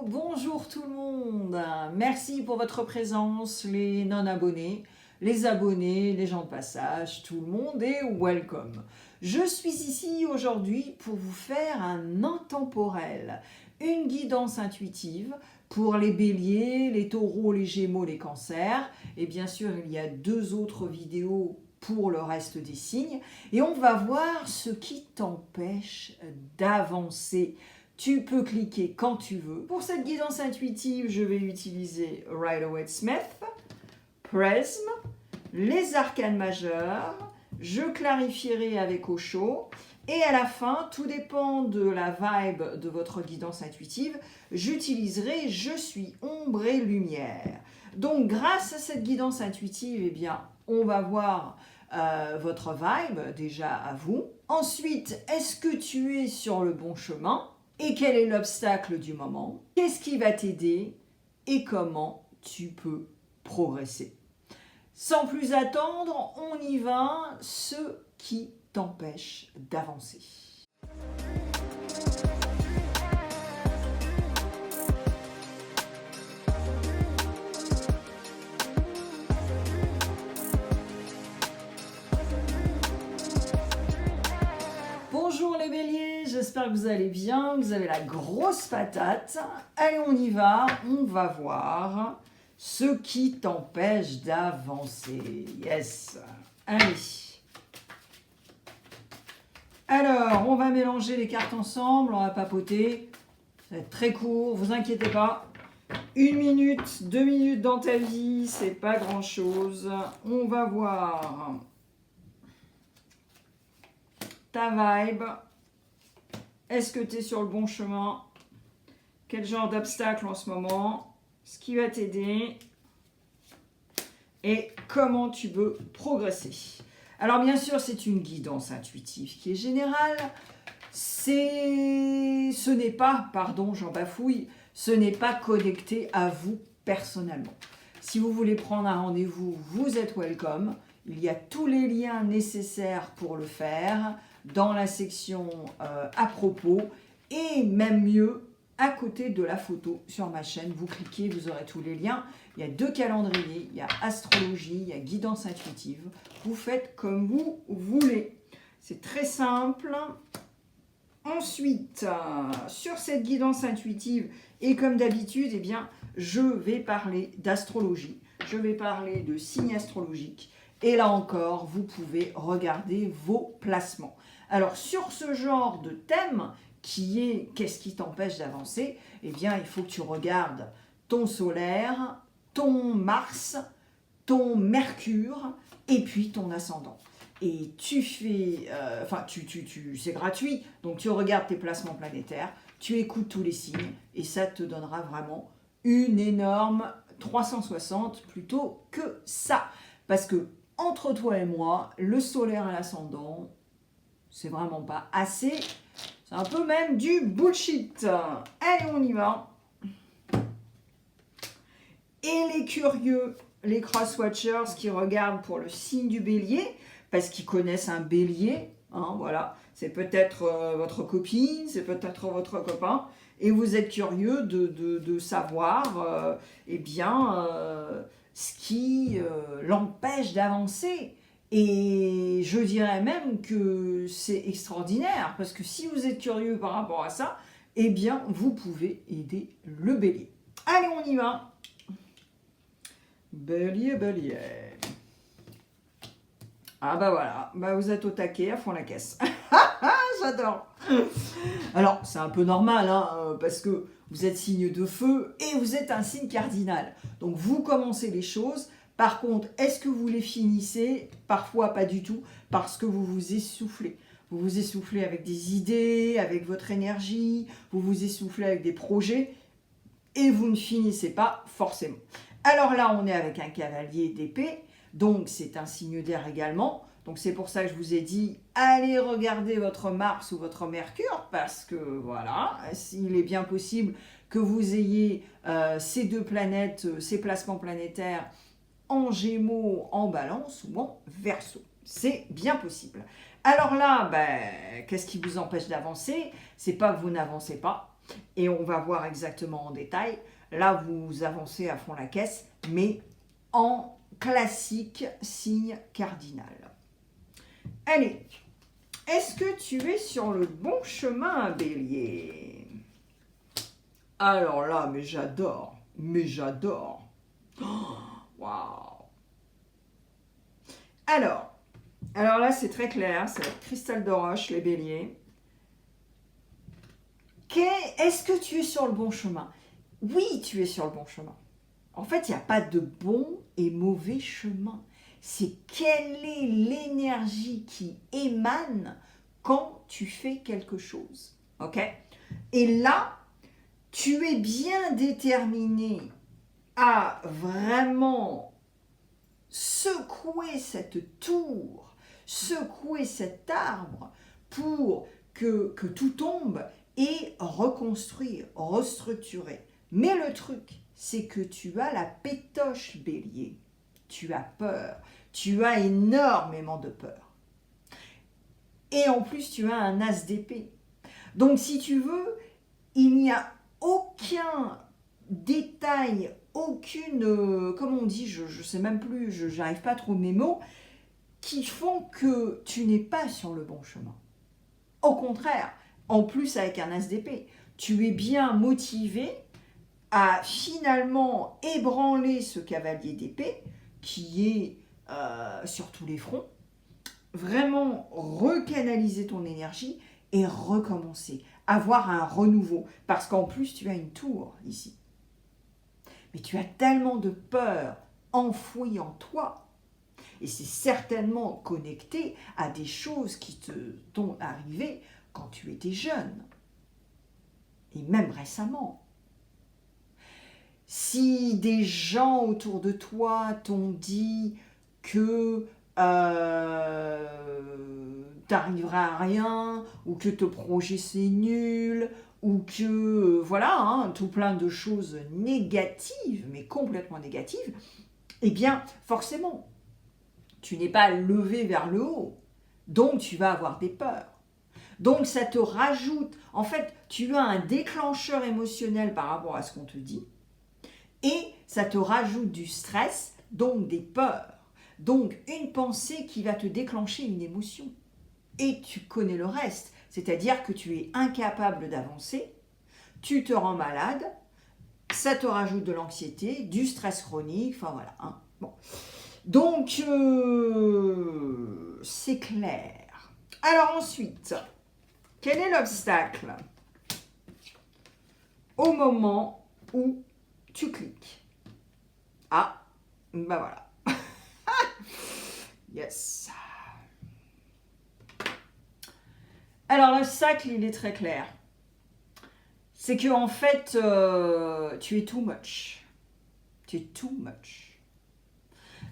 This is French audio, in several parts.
bonjour tout le monde. Merci pour votre présence, les non-abonnés, les abonnés, les gens de passage, tout le monde est welcome. Je suis ici aujourd'hui pour vous faire un intemporel, une guidance intuitive pour les béliers, les taureaux, les gémeaux, les cancers. Et bien sûr, il y a 2 autres vidéos pour le reste des signes. Et on va voir ce qui t'empêche d'avancer. Tu peux cliquer quand tu veux. Pour cette guidance intuitive, je vais utiliser Rider-Waite-Smith, Prism, les arcanes majeurs, je clarifierai avec Osho, et à la fin, tout dépend de la vibe de votre guidance intuitive, j'utiliserai Je suis ombre et lumière. Donc grâce à cette guidance intuitive, eh bien, on va voir votre vibe déjà à vous. Ensuite, est-ce que tu es sur le bon chemin ? Et quel est l'obstacle du moment? Qu'est-ce qui va t'aider? Et comment tu peux progresser? Sans plus attendre, on y va, ce qui t'empêche d'avancer. Bonjour les béliers, j'espère que vous allez bien, vous avez la grosse patate. Allez, on y va, on va voir ce qui t'empêche d'avancer. Yes, allez. Alors, on va mélanger les cartes ensemble, on va papoter. Ça va être très court, vous inquiétez pas. 1 minute, 2 minutes dans ta vie, c'est pas grand chose. On va voir ta vibe. Est-ce que tu es sur le bon chemin? Quel genre d'obstacle en ce moment? Ce qui va t'aider? Et comment tu peux progresser? Alors bien sûr, c'est une guidance intuitive qui est générale. Ce n'est pas, pardon, j'en bafouille, ce n'est pas connecté à vous personnellement. Si vous voulez prendre un rendez-vous, vous êtes welcome. Il y a tous les liens nécessaires pour le faire dans la section à propos et même mieux, à côté de la photo sur ma chaîne, vous cliquez, vous aurez tous les liens. Il y a 2 calendriers, il y a astrologie, il y a guidance intuitive. Vous faites comme vous voulez. C'est très simple. Ensuite, sur cette guidance intuitive, et comme d'habitude, eh bien, je vais parler d'astrologie. Je vais parler de signes astrologiques. Et là encore, vous pouvez regarder vos placements. Alors, sur ce genre de thème, qui est « Qu'est-ce qui t'empêche d'avancer ?» Eh bien, il faut que tu regardes ton solaire, ton Mars, ton Mercure et puis ton ascendant. Et tu fais, c'est gratuit, donc tu regardes tes placements planétaires, tu écoutes tous les signes et ça te donnera vraiment une énorme 360 plutôt que ça. Parce que entre toi et moi, le solaire et l'ascendant, c'est vraiment pas assez. C'est un peu même du bullshit. Allez, on y va. Et les curieux, les cross-watchers qui regardent pour le signe du bélier, parce qu'ils connaissent un bélier, hein, voilà, c'est peut-être votre copine, c'est peut-être votre copain, et vous êtes curieux de savoir ce qui l'empêche d'avancer. Et je dirais même que c'est extraordinaire, parce que si vous êtes curieux par rapport à ça, eh bien, vous pouvez aider le bélier. Allez, on y va. Bélier, bélier. Ah bah voilà, bah vous êtes au taquet, à fond la caisse. J'adore. Alors, c'est un peu normal, hein, parce que vous êtes signe de feu et vous êtes un signe cardinal. Donc, vous commencez les choses. Par contre, est-ce que vous les finissez? Parfois, pas du tout, parce que vous vous essoufflez. Vous vous essoufflez avec des idées, avec votre énergie, vous vous essoufflez avec des projets, et vous ne finissez pas forcément. Alors là, on est avec un cavalier d'épée, donc c'est un signe d'air également. Donc c'est pour ça que je vous ai dit, allez regarder votre Mars ou votre Mercure, parce que voilà, il est bien possible que vous ayez ces 2 planètes, ces placements planétaires, en Gémeaux, en Balance ou en Verseau. C'est bien possible. Alors là, qu'est-ce qui vous empêche d'avancer? C'est pas que vous n'avancez pas, Et on va voir exactement en détail. Là, vous avancez à fond la caisse, mais en classique signe cardinal. Allez, est-ce que tu es sur le bon chemin, Bélier? Alors là, mais j'adore, mais j'adore. Waouh! Alors là, c'est très clair, c'est le cristal de roche, les béliers. Est-ce que tu es sur le bon chemin? Oui, tu es sur le bon chemin. En fait, il n'y a pas de bon et mauvais chemin. C'est quelle est l'énergie qui émane quand tu fais quelque chose. Ok? Et là, tu es bien déterminé à vraiment secouer cette tour, secouer cet arbre pour que tout tombe et reconstruire, restructurer. Mais le truc, c'est que tu as la pétoche, Bélier. Tu as peur. Tu as énormément de peur. Et en plus, tu as un as d'épée. Donc, si tu veux, il n'y a aucun détail, aucune, comme on dit, je ne sais même plus, je n'arrive pas à trouver mes mots, qui font que tu n'es pas sur le bon chemin. Au contraire, en plus avec un as d'épée, tu es bien motivé à finalement ébranler ce cavalier d'épée qui est sur tous les fronts, vraiment recanaliser ton énergie et recommencer, avoir un renouveau, parce qu'en plus tu as une tour ici. Mais tu as tellement de peur enfouie en toi, et c'est certainement connecté à des choses qui te sont arrivées quand tu étais jeune, et même récemment. Si des gens autour de toi t'ont dit que t'arriveras à rien, ou que te projet c'est nul, ou que voilà, tout plein de choses négatives, mais complètement négatives, eh bien forcément, tu n'es pas levé vers le haut, donc tu vas avoir des peurs. Donc ça te rajoute, en fait, tu as un déclencheur émotionnel par rapport à ce qu'on te dit, et ça te rajoute du stress, donc des peurs. Donc une pensée qui va te déclencher une émotion. Et tu connais le reste, c'est-à-dire que tu es incapable d'avancer, tu te rends malade, ça te rajoute de l'anxiété, du stress chronique, enfin voilà. Bon. Donc, c'est clair. Alors ensuite, quel est l'obstacle au moment où tu cliques? Ah, bah voilà. Yes. Alors l'obstacle, il est très clair. C'est que en fait, tu es too much. Tu es too much.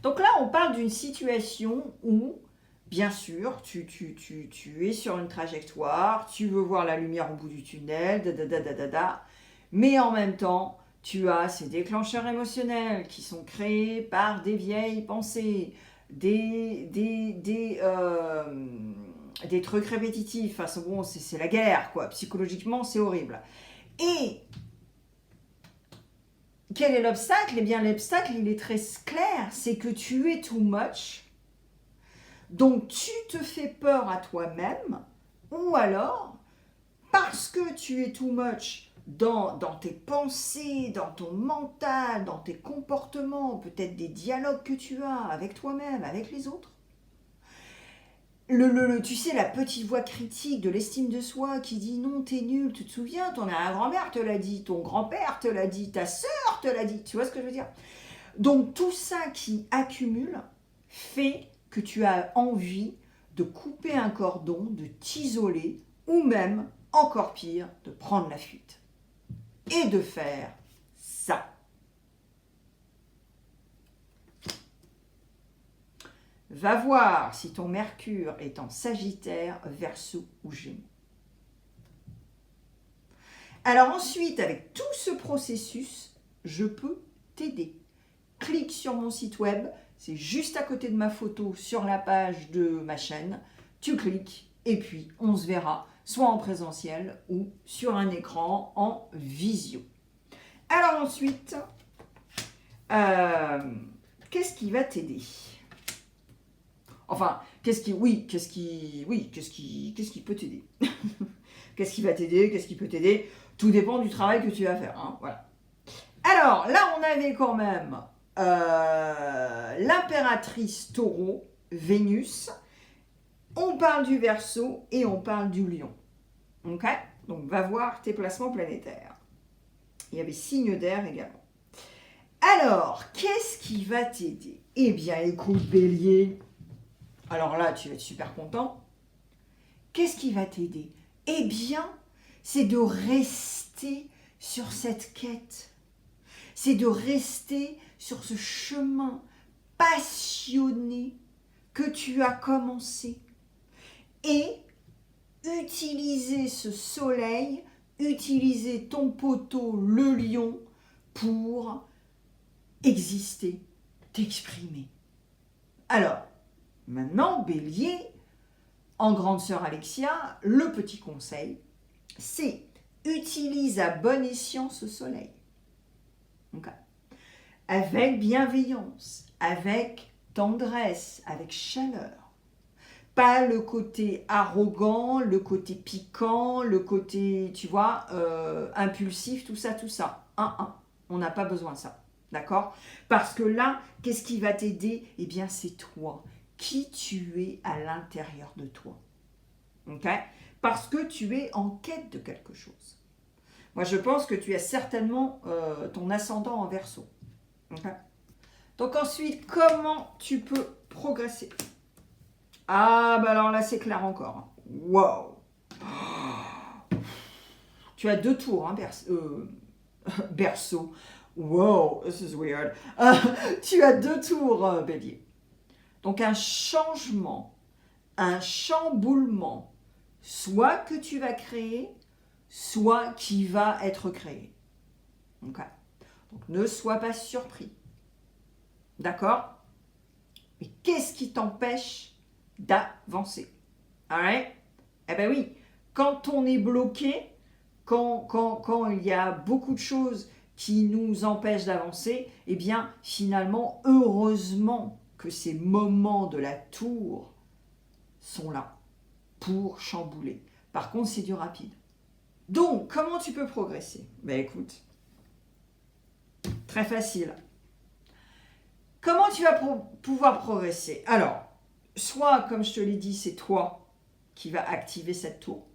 Donc là, on parle d'une situation où, bien sûr, tu es sur une trajectoire, tu veux voir la lumière au bout du tunnel, mais en même temps, tu as ces déclencheurs émotionnels qui sont créés par des vieilles pensées, des trucs répétitifs. Enfin, bon, c'est la galère, quoi. Psychologiquement, c'est horrible. Et quel est l'obstacle? Eh bien, l'obstacle, il est très clair. C'est que tu es too much. Donc, tu te fais peur à toi-même. Ou alors, parce que tu es too much dans tes pensées, dans ton mental, dans tes comportements, peut-être des dialogues que tu as avec toi-même, avec les autres. Tu sais, la petite voix critique de l'estime de soi qui dit non, t'es nul, tu te souviens, ton grand-mère te l'a dit, ton grand-père te l'a dit, ta sœur te l'a dit, tu vois ce que je veux dire? Donc tout ça qui accumule fait que tu as envie de couper un cordon, de t'isoler, ou même, encore pire, de prendre la fuite. Et de faire ça. Va voir si ton Mercure est en Sagittaire, Verseau ou Gémeaux. Alors ensuite, avec tout ce processus, je peux t'aider. Clique sur mon site web, c'est juste à côté de ma photo sur la page de ma chaîne. Tu cliques et puis on se verra. soit en présentiel ou sur un écran en visio. Alors ensuite, qu'est-ce qui va t'aider? Enfin, qu'est-ce qui peut t'aider? Qu'est-ce qui va t'aider? Qu'est-ce qui peut t'aider? Tout dépend du travail que tu vas faire. Hein, voilà. Alors, là, on avait quand même l'impératrice taureau, Vénus. On parle du Verseau et on parle du Lion. Ok? Donc, va voir tes placements planétaires. Il y avait signe d'air également. Alors, qu'est-ce qui va t'aider? Eh bien, écoute, Bélier. Alors là, tu vas être super content. Qu'est-ce qui va t'aider? Eh bien, c'est de rester sur cette quête. C'est de rester sur ce chemin passionné que tu as commencé. Et utiliser ce soleil, utiliser ton poteau, le lion, pour exister, t'exprimer. Alors, maintenant, Bélier, en grande sœur Alexia, le petit conseil, c'est utilise à bon escient ce soleil. Okay. Avec bienveillance, avec tendresse, avec chaleur. Pas le côté arrogant, le côté piquant, le côté, tu vois, impulsif, tout ça. On n'a pas besoin de ça. D'accord? Parce que là, qu'est-ce qui va t'aider? Eh bien, c'est toi. Qui tu es à l'intérieur de toi. Ok? Parce que tu es en quête de quelque chose. Moi, je pense que tu as certainement ton ascendant en Verseau. Okay? Donc ensuite, comment tu peux progresser? Ah, bah alors là, c'est clair encore. Wow! Tu as 2 tours, hein, Berceau. Wow, this is weird. Tu as 2 tours, Bélier. Donc un changement, un chamboulement, soit que tu vas créer, soit qui va être créé. Okay. Donc ne sois pas surpris. D'accord? Mais qu'est-ce qui t'empêche d'avancer? Alright? Eh bien oui, quand on est bloqué, quand il y a beaucoup de choses qui nous empêchent d'avancer, eh bien finalement, heureusement que ces moments de la tour sont là pour chambouler. Par contre, c'est du rapide. Donc, comment tu peux progresser? Ben écoute, très facile. Comment tu vas pouvoir progresser? Alors, soit, comme je te l'ai dit, c'est toi qui vas activer cette tour.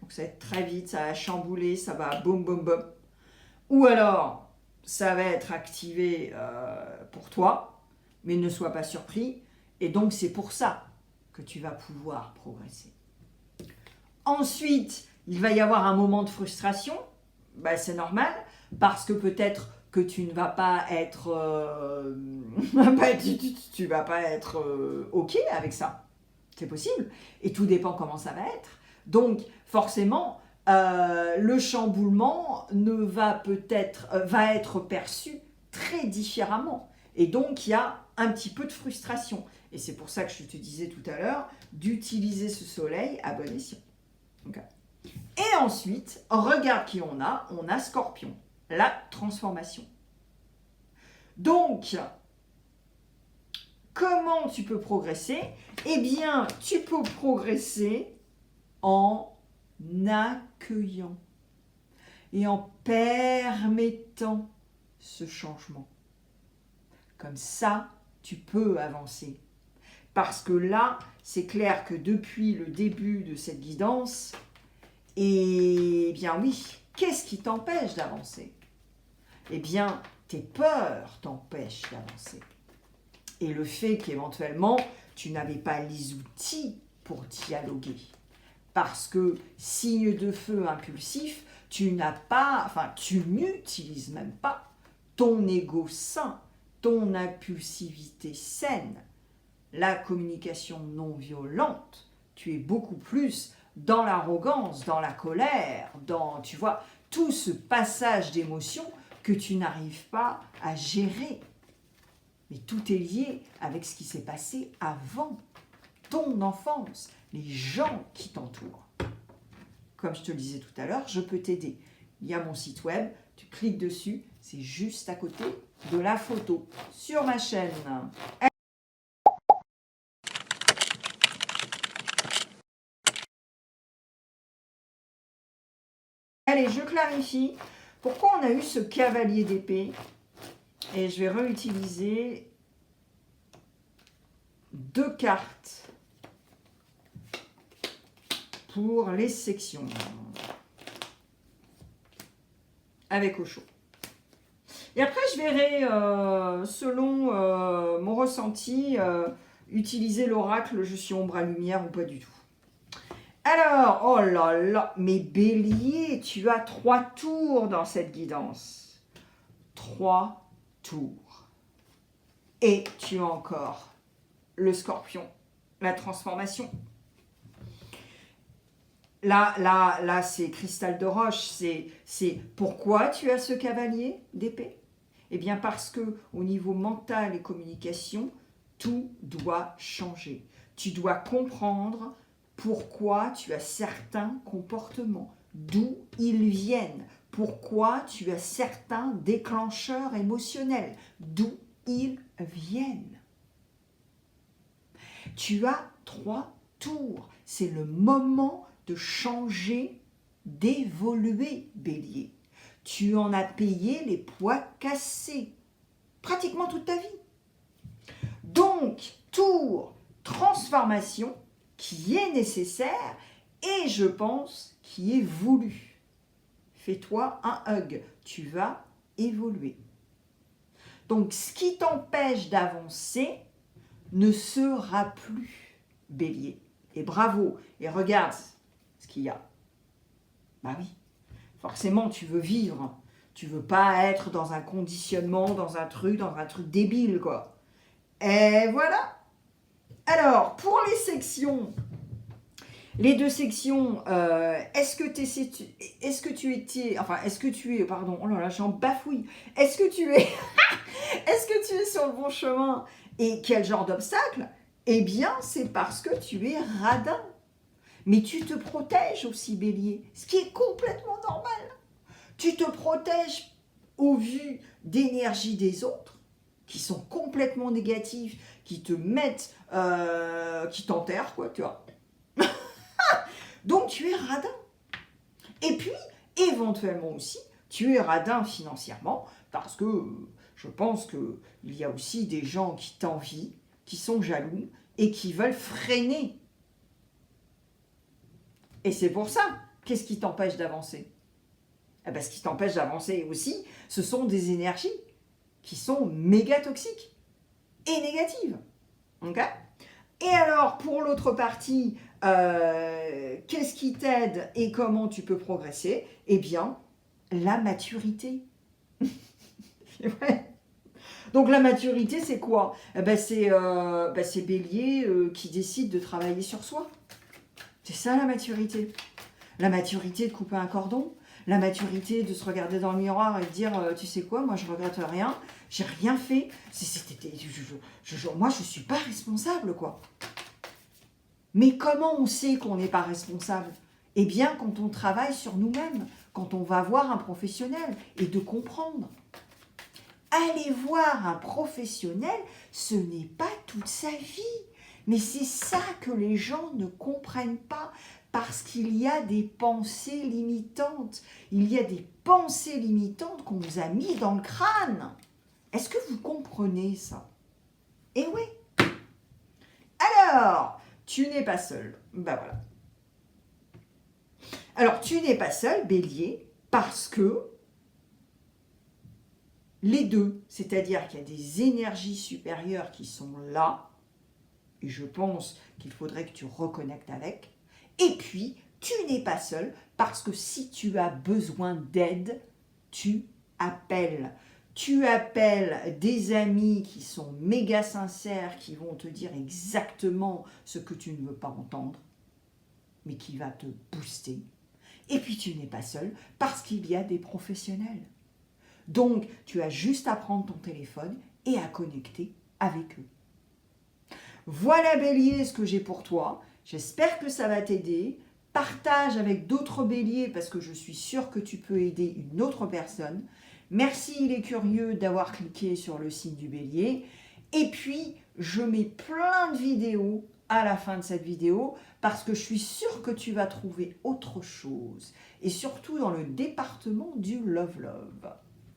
Donc, ça va être très vite, ça va chambouler, ça va boum, boum, boum. Ou alors, ça va être activé pour toi, mais ne sois pas surpris. Et donc, c'est pour ça que tu vas pouvoir progresser. Ensuite, il va y avoir un moment de frustration. Ben, c'est normal, parce que peut-être que tu ne vas pas être tu vas pas être OK avec ça. C'est possible. Et tout dépend comment ça va être. Donc, forcément, le chamboulement va être perçu très différemment. Et donc, il y a un petit peu de frustration. Et c'est pour ça que je te disais tout à l'heure d'utiliser ce soleil à bon escient. Okay. Et ensuite, regarde qui on a. On a Scorpion. La transformation. Donc, comment tu peux progresser? Eh bien, tu peux progresser en accueillant et en permettant ce changement. Comme ça, tu peux avancer. Parce que là, c'est clair que depuis le début de cette guidance, eh bien oui, qu'est-ce qui t'empêche d'avancer? Eh bien, tes peurs t'empêchent d'avancer. Et le fait qu'éventuellement, tu n'avais pas les outils pour dialoguer. Parce que, signe de feu impulsif, tu n'utilises même pas ton ego sain, ton impulsivité saine, la communication non violente. Tu es beaucoup plus dans l'arrogance, dans la colère, dans, tu vois, tout ce passage d'émotions que tu n'arrives pas à gérer. Mais tout est lié avec ce qui s'est passé avant, ton enfance, les gens qui t'entourent. comme je te le disais tout à l'heure, je peux t'aider. Il y a mon site web, tu cliques dessus, c'est juste à côté de la photo sur ma chaîne. Allez, je clarifie pourquoi on a eu ce cavalier d'épée. Et je vais réutiliser 2 cartes pour les sections avec au chaud. Et après, je verrai, selon mon ressenti, utiliser l'oracle je suis ombre à lumière ou pas du tout. Alors, oh là là, mais Bélier, tu as 3 tours dans cette guidance. 3 tours. Et tu as encore le Scorpion, la transformation. Là, c'est cristal de roche. C'est pourquoi tu as ce cavalier d'épée? Eh bien, parce que au niveau mental et communication, tout doit changer. Tu dois comprendre pourquoi tu as certains comportements, d'où ils viennent, pourquoi tu as certains déclencheurs émotionnels, d'où ils viennent. Tu as 3 tours. C'est le moment de changer, d'évoluer, Bélier. Tu en as payé les poids cassés, pratiquement toute ta vie. Donc, tour, transformation, qui est nécessaire et je pense qui est voulu. Fais-toi un hug, tu vas évoluer. Donc, ce qui t'empêche d'avancer ne sera plus, Bélier. Et bravo, et regarde ce qu'il y a. Bah oui, forcément tu veux vivre, tu veux pas être dans un conditionnement, dans un truc débile, quoi. Et voilà. Alors, pour les sections, les 2 sections, est-ce que tu es, pardon, oh là là, j'en bafouille, est-ce que tu es sur le bon chemin et quel genre d'obstacle? Eh bien, c'est parce que tu es radin. Mais tu te protèges aussi, Bélier, ce qui est complètement normal. Tu te protèges au vu d'énergie des autres, qui sont complètement négatifs, qui te mettent, qui t'enterrent, quoi, tu vois. Donc, tu es radin. Et puis, éventuellement aussi, tu es radin financièrement, parce que je pense qu'il y a aussi des gens qui t'envient, qui sont jaloux et qui veulent freiner. Et c'est pour ça, qu'est-ce qui t'empêche d'avancer? Eh bien, ce qui t'empêche d'avancer aussi, ce sont des énergies qui sont méga toxiques et négatives. Okay? Et alors, pour l'autre partie, qu'est-ce qui t'aide et comment tu peux progresser? Eh bien, la maturité. C'est vrai. Donc la maturité, c'est quoi? C'est Bélier qui décide de travailler sur soi. C'est ça la maturité. La maturité de couper un cordon, la maturité de se regarder dans le miroir et de dire tu sais quoi, moi je regrette rien, j'ai rien fait, moi je suis pas responsable, quoi. Mais comment on sait qu'on n'est pas responsable? Eh bien quand on travaille sur nous-mêmes, quand on va voir un professionnel et de comprendre. Aller voir un professionnel, ce n'est pas toute sa vie. Mais c'est ça que les gens ne comprennent pas, parce qu'il y a des pensées limitantes. Il y a des pensées limitantes qu'on nous a mis dans le crâne. Est-ce que vous comprenez ça? Eh oui. Alors, tu n'es pas seul. Ben voilà. Alors, tu n'es pas seul, Bélier, parce que les deux, c'est-à-dire qu'il y a des énergies supérieures qui sont là, et je pense qu'il faudrait que tu reconnectes avec. Et puis, tu n'es pas seul, parce que si tu as besoin d'aide, tu appelles. Tu appelles des amis qui sont méga sincères, qui vont te dire exactement ce que tu ne veux pas entendre, mais qui va te booster. Et puis, tu n'es pas seul, parce qu'il y a des professionnels. Donc, tu as juste à prendre ton téléphone et à connecter avec eux. Voilà Bélier ce que j'ai pour toi. J'espère que ça va t'aider. partage avec d'autres béliers parce que je suis sûre que tu peux aider une autre personne. Merci les curieux d'avoir cliqué sur le signe du bélier. Et puis, je mets plein de vidéos à la fin de cette vidéo parce que je suis sûre que tu vas trouver autre chose. Et surtout dans le département du Love Love.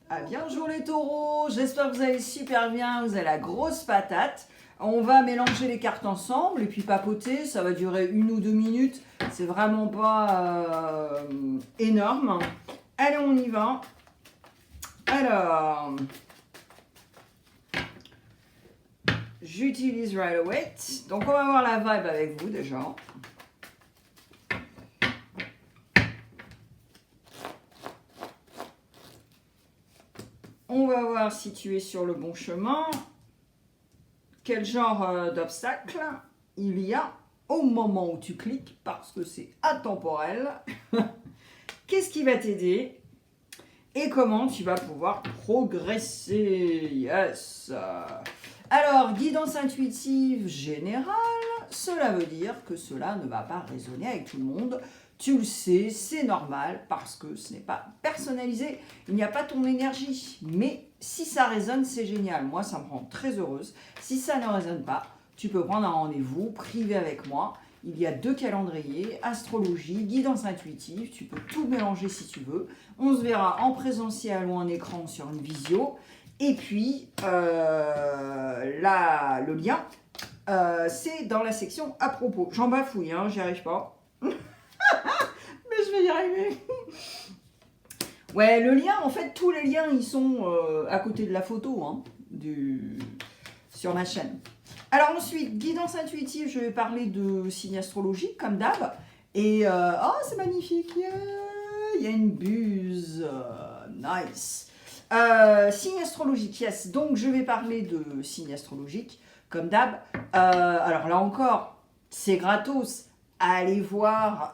Ah bien joué les taureaux, j'espère que vous allez super bien, vous avez la grosse patate. On va mélanger les cartes ensemble et puis papoter, ça va durer 1 ou 2 minutes, c'est vraiment pas énorme. Allez, on y va. Alors, j'utilise Rider-Waite, donc on va voir la vibe avec vous déjà. On va voir si tu es sur le bon chemin. Quel genre d'obstacle il y a au moment où tu cliques, parce que c'est atemporel. Qu'est-ce qui va t'aider et comment tu vas pouvoir progresser. Yes. Alors, guidance intuitive générale, cela veut dire que cela ne va pas résonner avec tout le monde. Tu le sais, c'est normal parce que ce n'est pas personnalisé, il n'y a pas ton énergie. Mais si ça résonne, c'est génial. Moi, ça me rend très heureuse. Si ça ne résonne pas, tu peux prendre un rendez-vous privé avec moi. Il y a 2 calendriers, astrologie, guidance intuitive. Tu peux tout mélanger si tu veux. On se verra en présentiel ou en écran sur une visio. Et puis, le lien, c'est dans la section à propos. J'en bafouille, hein, j'y arrive pas. Mais je vais y arriver. Ouais, le lien, en fait, tous les liens, ils sont à côté de la photo, hein, sur ma chaîne. Alors ensuite, guidance intuitive, je vais parler de signes astrologiques, comme d'hab. Et, oh, c'est magnifique, yeah, il y a une buse, nice. Signes astrologiques, yes, donc je vais parler de signes astrologiques, comme d'hab. Alors là encore, c'est gratos. Allez voir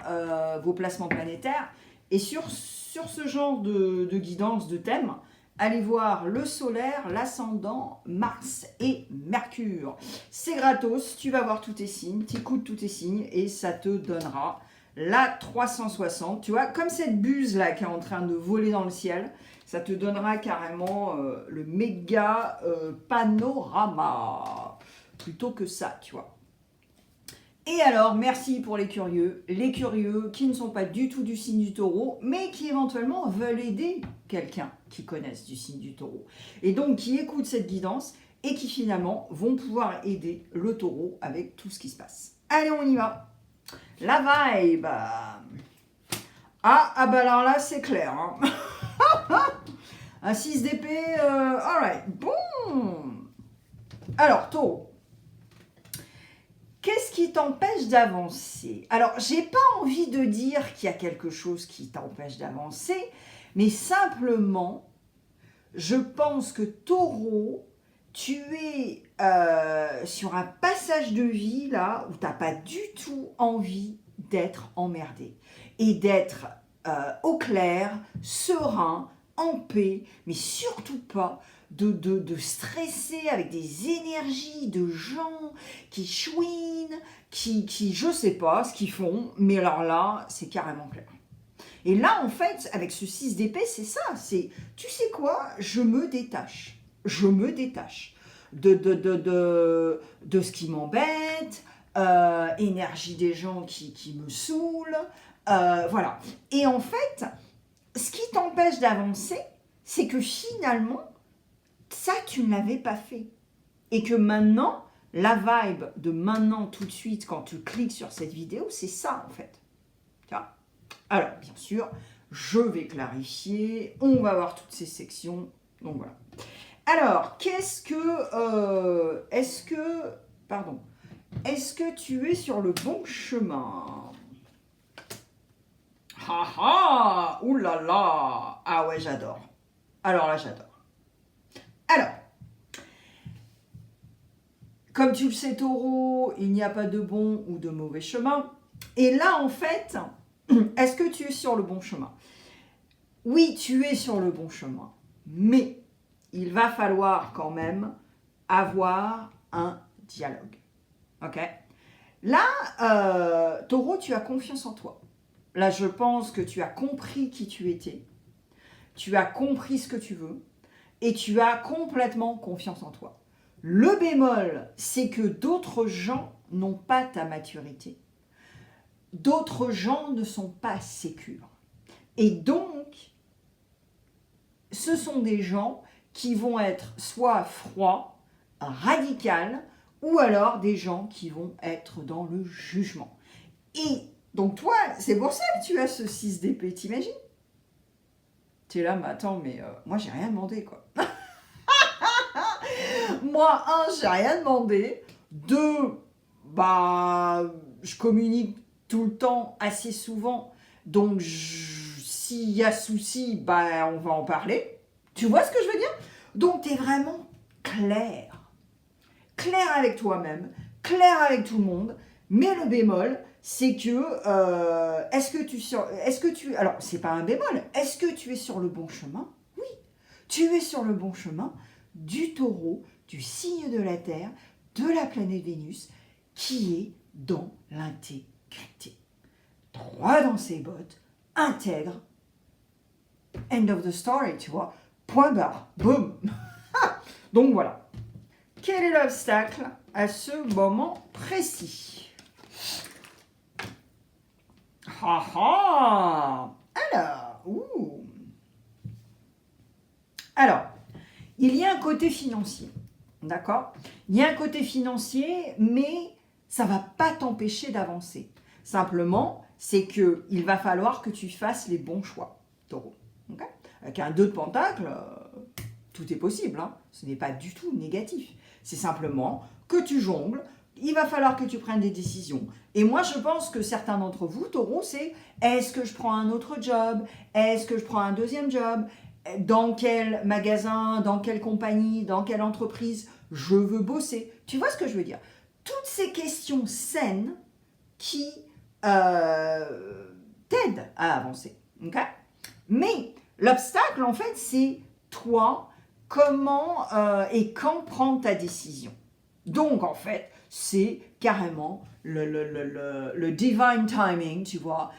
vos placements planétaires. Et sur ce genre de guidance, de thème, allez voir le solaire, l'ascendant, Mars et Mercure. C'est gratos, tu vas voir tous tes signes, tu écoutes tous tes signes et ça te donnera la 360. Tu vois, comme cette buse là qui est en train de voler dans le ciel, ça te donnera carrément le méga panorama. Plutôt que ça, tu vois. Et alors, merci pour les curieux qui ne sont pas du tout du signe du taureau, mais qui éventuellement veulent aider quelqu'un qui connaisse du signe du taureau. Et donc, qui écoutent cette guidance et qui finalement vont pouvoir aider le taureau avec tout ce qui se passe. Allez, on y va. La vibe. Ah bah alors là, c'est clair. Hein. Un 6 d'épée, alright, bon. Alors, taureau. Qu'est-ce qui t'empêche d'avancer? Alors, j'ai pas envie de dire qu'il y a quelque chose qui t'empêche d'avancer, mais simplement, je pense que taureau, tu es sur un passage de vie là où tu n'as pas du tout envie d'être emmerdé et d'être au clair, serein, en paix, mais surtout pas de stresser avec des énergies de gens qui chouinent, qui je sais pas ce qu'ils font, mais alors là, c'est carrément clair. Et là, en fait, avec ce 6 d'épée, c'est ça, c'est, tu sais quoi, je me détache de ce qui m'embête, énergie des gens qui me saoulent, voilà. Et en fait, ce qui t'empêche d'avancer, c'est que finalement, ça, tu ne l'avais pas fait. Et que maintenant, la vibe de maintenant, tout de suite, quand tu cliques sur cette vidéo, c'est ça, en fait. Tu vois ? Alors, bien sûr, je vais clarifier. On va voir toutes ces sections. Donc, voilà. Alors, est-ce que tu es sur le bon chemin ? Ha ha, oulala, ah ouais, j'adore. Alors là, j'adore. Alors, comme tu le sais, taureau, il n'y a pas de bon ou de mauvais chemin. Et là, en fait, est-ce que tu es sur le bon chemin ? Oui, tu es sur le bon chemin, mais il va falloir quand même avoir un dialogue. Ok ? Là, taureau, tu as confiance en toi. là, je pense que tu as compris qui tu étais, tu as compris ce que tu veux, et tu as complètement confiance en toi. Le bémol, c'est que d'autres gens n'ont pas ta maturité. D'autres gens ne sont pas sécures. Et donc, ce sont des gens qui vont être soit froids, radicaux, ou alors des gens qui vont être dans le jugement. Et donc toi, c'est pour ça que tu as ce 6 d'épée, t'imagines? Tu es là, mais attends, mais moi j'ai rien demandé quoi. Moi, j'ai rien demandé. Deux, je communique tout le temps, assez souvent. Donc, s'il y a souci, on va en parler. Tu vois ce que je veux dire? Donc, tu es vraiment clair. Clair avec toi-même, clair avec tout le monde. Mais le bémol, c'est que, alors, c'est pas un bémol. Est-ce que tu es sur le bon chemin? Oui, tu es sur le bon chemin du taureau, du signe de la Terre, de la planète Vénus, qui est dans l'intégrité. Droit dans ses bottes, intègre, end of the story, tu vois, point barre, boum. Donc voilà. Quel est l'obstacle à ce moment précis? Alors, il y a un côté financier, d'accord? Il y a un côté financier, mais ça ne va pas t'empêcher d'avancer. Simplement, c'est qu'il va falloir que tu fasses les bons choix, taureau. Okay? Avec un 2 de pentacle, tout est possible, hein? Ce n'est pas du tout négatif. C'est simplement que tu jongles, il va falloir que tu prennes des décisions. Et moi, je pense que certains d'entre vous, taureau, c'est est-ce que je prends un autre job? Est-ce que je prends un deuxième job? Dans quel magasin, dans quelle compagnie, dans quelle entreprise je veux bosser? Tu vois ce que je veux dire? Toutes ces questions saines qui t'aident à avancer. Okay? Mais l'obstacle, en fait, c'est toi, comment et quand prendre ta décision. Donc, en fait, c'est carrément le divine timing, tu vois,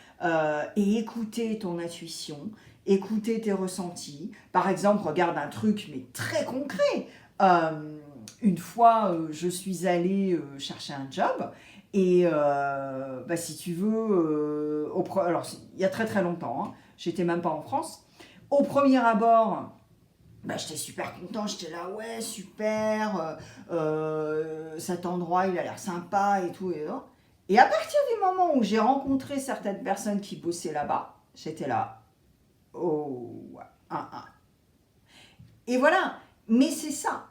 et écouter ton intuition, écouter tes ressentis. Par exemple, regarde un truc, mais très concret. Une fois, je suis allée chercher un job, et si tu veux, alors il y a très très longtemps, hein, j'étais même pas en France. Au premier abord, j'étais super content, j'étais là, ouais, super, cet endroit, il a l'air sympa et tout. Et à partir du moment où j'ai rencontré certaines personnes qui bossaient là-bas, j'étais là, oh, Et voilà, mais c'est ça.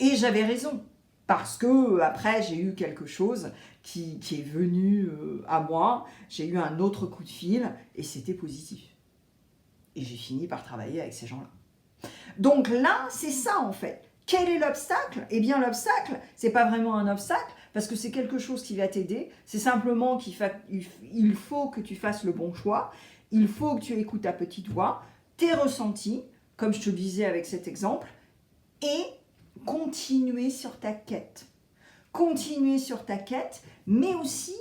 Et j'avais raison, parce que après, j'ai eu quelque chose qui est venu à moi, j'ai eu un autre coup de fil, et c'était positif. Et j'ai fini par travailler avec ces gens-là. Donc là, c'est ça en fait. Quel est l'obstacle? Eh bien l'obstacle, c'est pas vraiment un obstacle, parce que c'est quelque chose qui va t'aider. C'est simplement qu'il faut que tu fasses le bon choix. Il faut que tu écoutes ta petite voix, tes ressentis, comme je te le disais avec cet exemple, et continuer sur ta quête. Continuer sur ta quête, mais aussi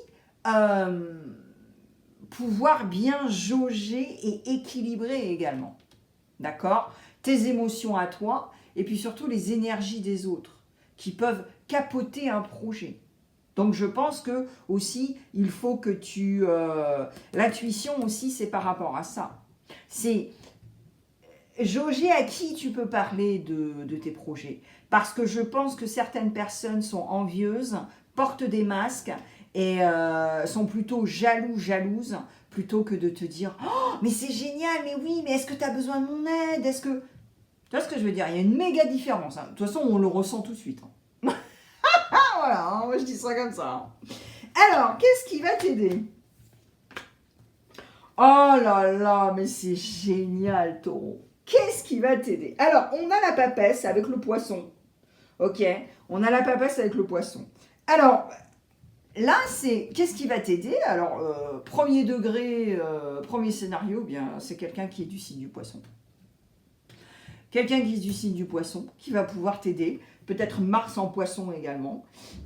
pouvoir bien jauger et équilibrer également. D'accord? Tes émotions à toi, et puis surtout les énergies des autres, qui peuvent capoter un projet. Donc je pense que aussi, il faut que tu... l'intuition aussi, c'est par rapport à ça. C'est jauger à qui tu peux parler de tes projets. Parce que je pense que certaines personnes sont envieuses, portent des masques et sont plutôt jalouses, plutôt que de te dire « Oh, mais c'est génial, mais oui, mais est-ce que tu as besoin de mon aide? Est-ce que... » Tu vois ce que je veux dire? Il y a une méga différence. Hein. De toute façon, on le ressent tout de suite. Hein. Voilà, hein, moi je dis ça comme ça. Hein. Alors, qu'est-ce qui va t'aider? Oh là là, mais c'est génial, taureau. Qu'est-ce qui va t'aider? Alors, on a la papesse avec le poisson. Ok? On a la papesse avec le poisson. Alors, là, c'est... Qu'est-ce qui va t'aider? Alors, premier degré, premier scénario, bien, c'est quelqu'un qui est du signe du poisson. Quelqu'un qui est du signe du poisson, qui va pouvoir t'aider. Peut-être Mars en poisson également.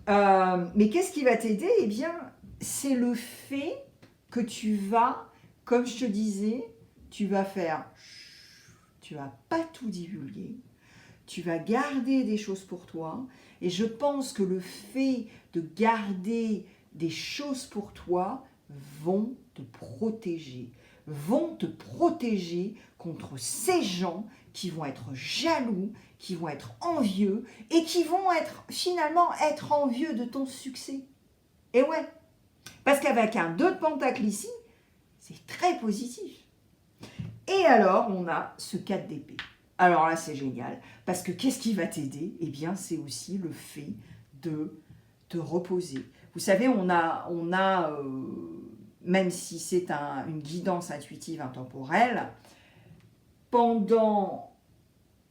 Mais qu'est-ce qui va t'aider? Eh bien, c'est le fait que tu vas comme je te disais, tu vas pas tout divulguer, tu vas garder des choses pour toi, et je pense que le fait de garder des choses pour toi vont te protéger contre ces gens qui vont être jaloux, qui vont être envieux et qui vont finalement être envieux de ton succès. Et ouais, parce qu'avec un 2 de pentacle ici, c'est très positif. Et alors, on a ce 4 d'épée. Alors là, c'est génial, parce que qu'est-ce qui va t'aider? Eh bien, c'est aussi le fait de te reposer. Vous savez, même si c'est une guidance intuitive intemporelle, pendant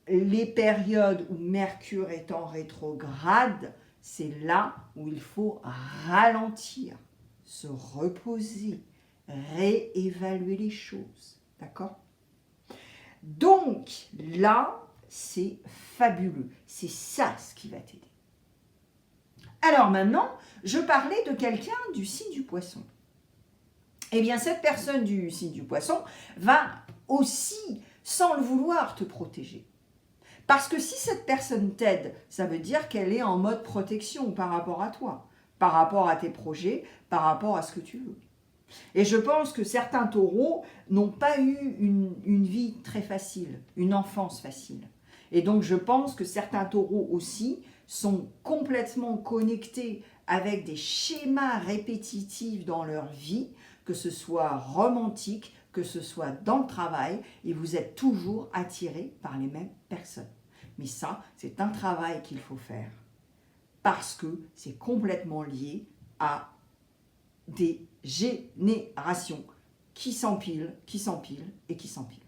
les périodes où Mercure est en rétrograde, c'est là où il faut ralentir, se reposer, réévaluer les choses. D'accord? Donc là, c'est fabuleux. C'est ça ce qui va t'aider. Alors maintenant, je parlais de quelqu'un du signe du Poisson. Eh bien, cette personne du signe du Poisson va aussi, sans le vouloir, te protéger. Parce que si cette personne t'aide, ça veut dire qu'elle est en mode protection par rapport à toi, par rapport à tes projets, par rapport à ce que tu veux. Et je pense que certains taureaux n'ont pas eu une vie très facile, une enfance facile. Et donc je pense que certains taureaux aussi sont complètement connectés avec des schémas répétitifs dans leur vie, que ce soit romantique, que ce soit dans le travail, et vous êtes toujours attirés par les mêmes personnes. Mais ça, c'est un travail qu'il faut faire, parce que c'est complètement lié à des générations qui s'empilent et qui s'empilent.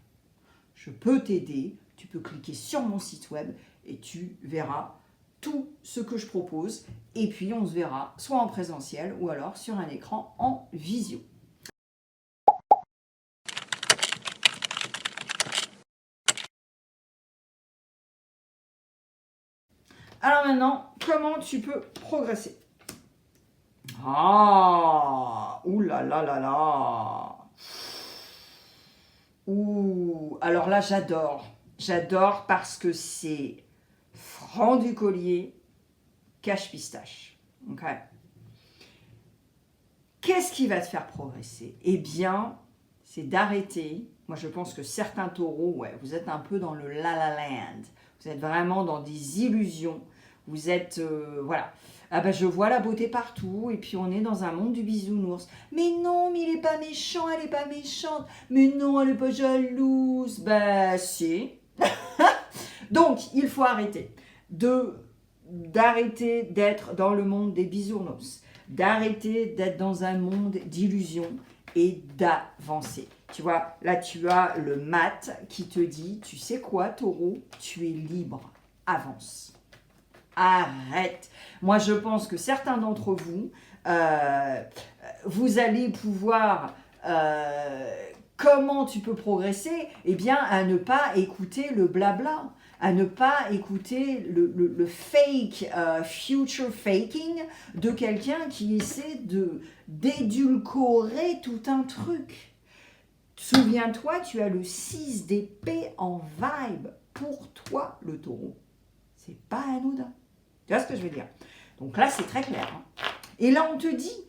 Je peux t'aider, tu peux cliquer sur mon site web et tu verras tout ce que je propose, et puis on se verra soit en présentiel ou alors sur un écran en visio. Alors maintenant, comment tu peux progresser? Ah, ouh là là là là. Ouh, alors là j'adore. J'adore parce que c'est franc du collier, cache pistache. Ok. Qu'est-ce qui va te faire progresser? Eh bien, c'est d'arrêter. Moi, je pense que certains taureaux, ouais, vous êtes un peu dans le la-la land. Vous êtes vraiment dans des illusions. Vous êtes, voilà. Ah ben, je vois la beauté partout, et puis on est dans un monde du bisounours. Mais non, mais il est pas méchant, elle est pas méchante. Mais non, elle est pas jalouse. Ben, si. Donc, il faut arrêter d'arrêter d'être dans le monde des bisounours, d'arrêter d'être dans un monde d'illusions et d'avancer. Tu vois, là, tu as le mat qui te dit, tu sais quoi, taureau, tu es libre, avance. Arrête. Moi, je pense que certains d'entre vous, vous allez pouvoir... comment tu peux progresser? Eh bien, à ne pas écouter le blabla, à ne pas écouter le fake, future faking de quelqu'un qui essaie d'édulcorer tout un truc. Souviens-toi, tu as le 6 d'épée en vibe. Pour toi, le taureau, c'est pas anodin. Tu vois ce que je veux dire? Donc là, c'est très clair. Hein. Et là, on te dit,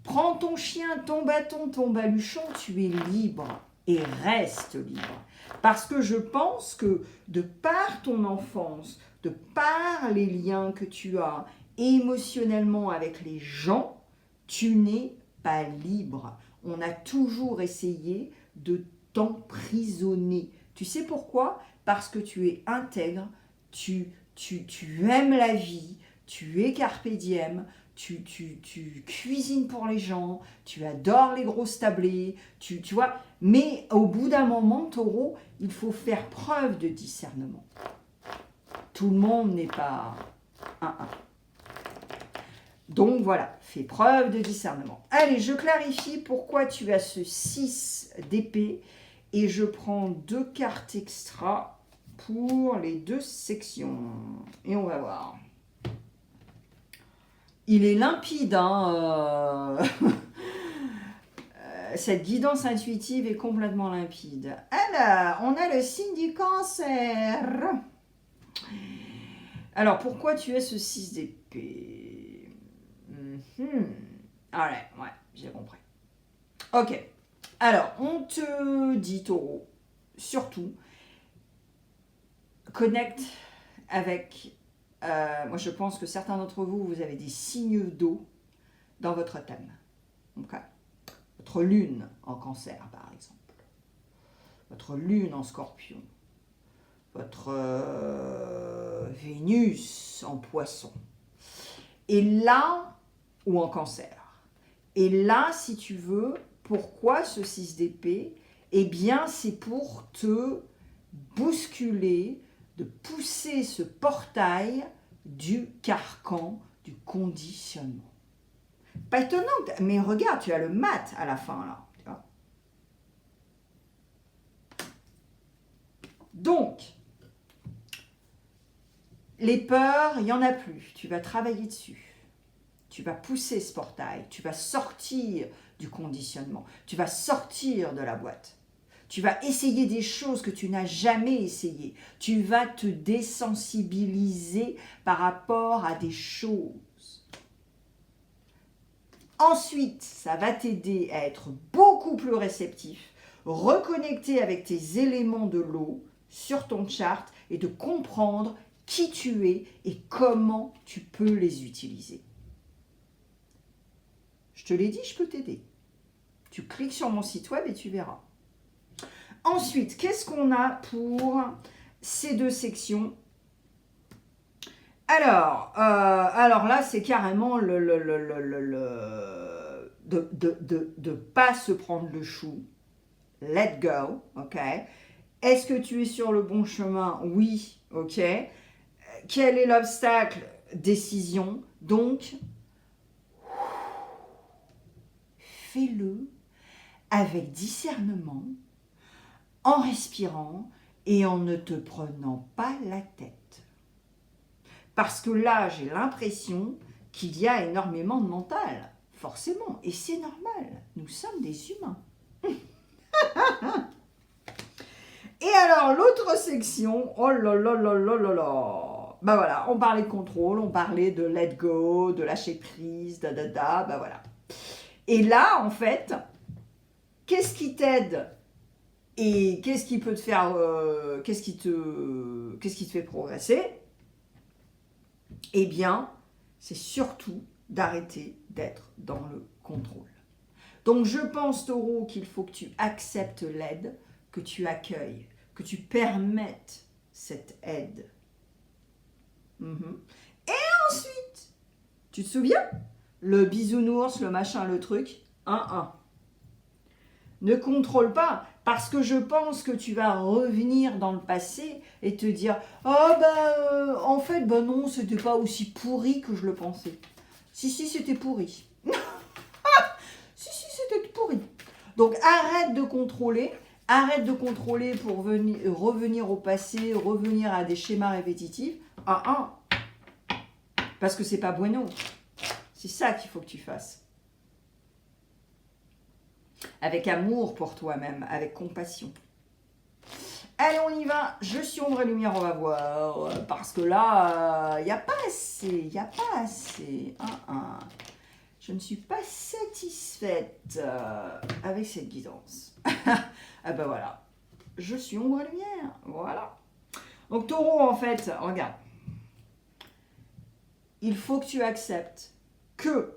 prends ton chien, ton bâton, ton baluchon, tu es libre et reste libre. Parce que je pense que de par ton enfance, de par les liens que tu as émotionnellement avec les gens, tu n'es pas libre. On a toujours essayé de t'emprisonner. Tu sais pourquoi? Parce que tu es intègre, tu aimes la vie, tu es carpe diem, tu cuisines pour les gens, tu adores les grosses tablées, tu vois. Mais au bout d'un moment, taureau, il faut faire preuve de discernement. Tout le monde n'est pas un. Donc voilà, fais preuve de discernement. Allez, je clarifie pourquoi tu as ce 6 d'épée et je prends 2 cartes extra pour les 2 sections. Et on va voir. Il est limpide, hein. cette guidance intuitive est complètement limpide. Alors, on a le signe du Cancer. Alors, pourquoi tu es ce 6 d'épée? Allez, ouais, j'ai compris. Ok. Alors, on te dit, Taureau, surtout, connecte avec... moi, je pense que certains d'entre vous, vous avez des signes d'eau dans votre thème. Okay. Votre lune en Cancer, par exemple. Votre lune en Scorpion. Votre Vénus en Poisson. Et là, ou en Cancer. Et là, si tu veux, pourquoi ce 6 d'épée? Eh bien, c'est pour te bousculer, de pousser ce portail du carcan, du conditionnement. Pas étonnant, mais regarde, tu as le mat à la fin, là. Tu vois. Donc, les peurs, il n'y en a plus. Tu vas travailler dessus. Tu vas pousser ce portail. Tu vas sortir du conditionnement. Tu vas sortir de la boîte. Tu vas essayer des choses que tu n'as jamais essayées. Tu vas te désensibiliser par rapport à des choses. Ensuite, ça va t'aider à être beaucoup plus réceptif, reconnecter avec tes éléments de l'eau sur ton chart et de comprendre qui tu es et comment tu peux les utiliser. Je te l'ai dit, je peux t'aider. Tu cliques sur mon site web et tu verras. Ensuite, qu'est-ce qu'on a pour ces deux sections? Alors là, c'est carrément de pas se prendre le chou. Let go, ok? Est-ce que tu es sur le bon chemin? Oui, ok. Quel est l'obstacle? Décision. Donc, fais-le avec discernement, en respirant et en ne te prenant pas la tête. Parce que là, j'ai l'impression qu'il y a énormément de mental, forcément, et c'est normal, nous sommes des humains. Et alors, l'autre section, oh là là là là là là, ben voilà, on parlait de contrôle, on parlait de let go, de lâcher prise, ben voilà. Et là, en fait, qu'est-ce qui t'aide et qu'est-ce qui peut te faire, qu'est-ce qui te fait progresser? Eh bien, c'est surtout d'arrêter d'être dans le contrôle. Donc, je pense, Taureau, qu'il faut que tu acceptes l'aide, que tu accueilles, que tu permettes cette aide. Et ensuite, tu te souviens? Le bisounours, le machin, le truc, 1-1. Ne contrôle pas, parce que je pense que tu vas revenir dans le passé et te dire « Oh en fait, non, c'était pas aussi pourri que je le pensais. » Si, c'était pourri. Si, c'était pourri. Donc, arrête de contrôler pour revenir au passé, revenir à des schémas répétitifs. Parce que c'est pas bueno. C'est ça qu'il faut que tu fasses. Avec amour pour toi-même, avec compassion. Allez, on y va. Je suis ombre et lumière, on va voir. Parce que là, il n'y a pas assez. Je ne suis pas satisfaite avec cette guidance. Ah ben voilà. Je suis ombre et lumière. Voilà. Donc, Taureau, en fait, regarde. Il faut que tu acceptes que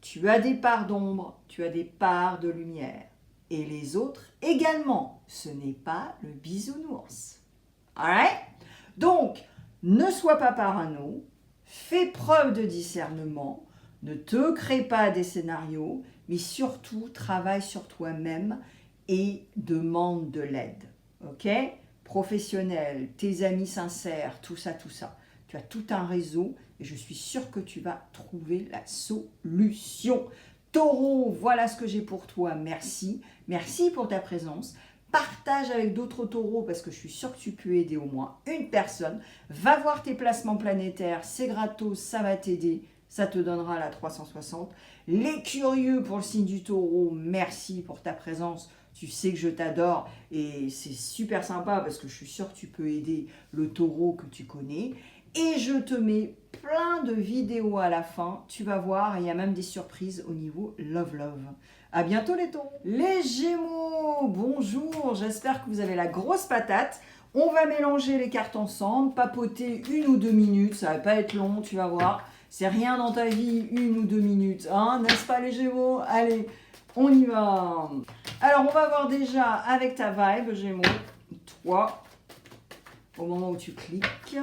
tu as des parts d'ombre, tu as des parts de lumière. Et les autres également. Ce n'est pas le bisounours. Alright? Donc, ne sois pas parano, fais preuve de discernement, ne te crée pas des scénarios, mais surtout travaille sur toi-même et demande de l'aide. Ok? Professionnel, tes amis sincères, tout ça. Tu as tout un réseau et je suis sûre que tu vas trouver la solution. Taureau, voilà ce que j'ai pour toi. Merci. Merci pour ta présence. Partage avec d'autres taureaux parce que je suis sûre que tu peux aider au moins une personne. Va voir tes placements planétaires, c'est gratos, ça va t'aider. ça te donnera la 360. Les curieux pour le signe du taureau, merci pour ta présence. Tu sais que je t'adore et c'est super sympa parce que je suis sûre que tu peux aider le taureau que tu connais. Et je te mets plein de vidéos à la fin. Tu vas voir, il y a même des surprises au niveau Love Love. À bientôt les taureaux. Les gémeaux, bonjour. J'espère que vous avez la grosse patate. On va mélanger les cartes ensemble, papoter 1 ou 2 minutes. Ça va pas être long, tu vas voir. C'est rien dans ta vie, 1 ou 2 minutes. Hein, n'est-ce pas les gémeaux? Allez, on y va. Alors, on va voir déjà avec ta vibe, gémeaux. Toi, au moment où tu cliques.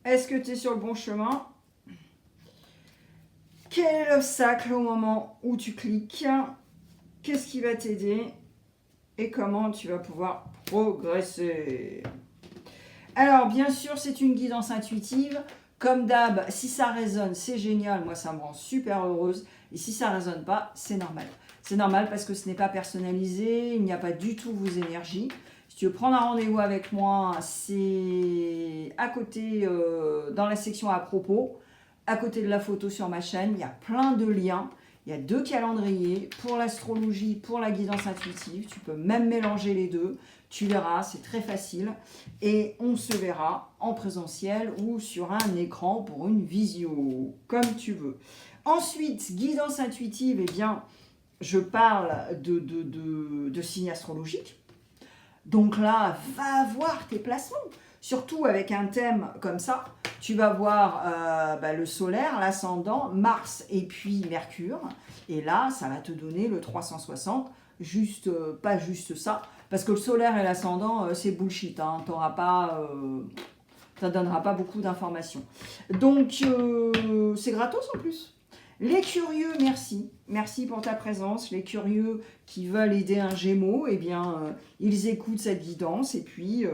Est-ce que tu es sur le bon chemin? Quel est l'obstacle au moment où tu cliques? Qu'est-ce qui va t'aider? Et comment tu vas pouvoir progresser? Alors, bien sûr, c'est une guidance intuitive. Comme d'hab, si ça résonne, c'est génial. Moi, ça me rend super heureuse. Et si ça ne résonne pas, c'est normal. C'est normal parce que ce n'est pas personnalisé. Il n'y a pas du tout vos énergies. Si tu veux prendre un rendez-vous avec moi, c'est à côté, dans la section à propos, à côté de la photo sur ma chaîne. Il y a plein de liens. Il y a 2 calendriers pour l'astrologie, pour la guidance intuitive. Tu peux même mélanger les deux. Tu verras, c'est très facile. Et on se verra en présentiel ou sur un écran pour une visio, comme tu veux. Ensuite, guidance intuitive, eh bien, je parle de signes astrologiques. Donc là, va voir tes placements. Surtout avec un thème comme ça, tu vas voir le solaire, l'ascendant, Mars et puis Mercure. Et là, ça va te donner le 360, juste, pas juste ça. Parce que le solaire et l'ascendant, c'est bullshit. Hein. Ça ne donnera pas beaucoup d'informations. Donc, c'est gratos en plus. Les curieux, merci. Merci pour ta présence. Les curieux qui veulent aider un Gémeaux, eh bien, ils écoutent cette guidance et puis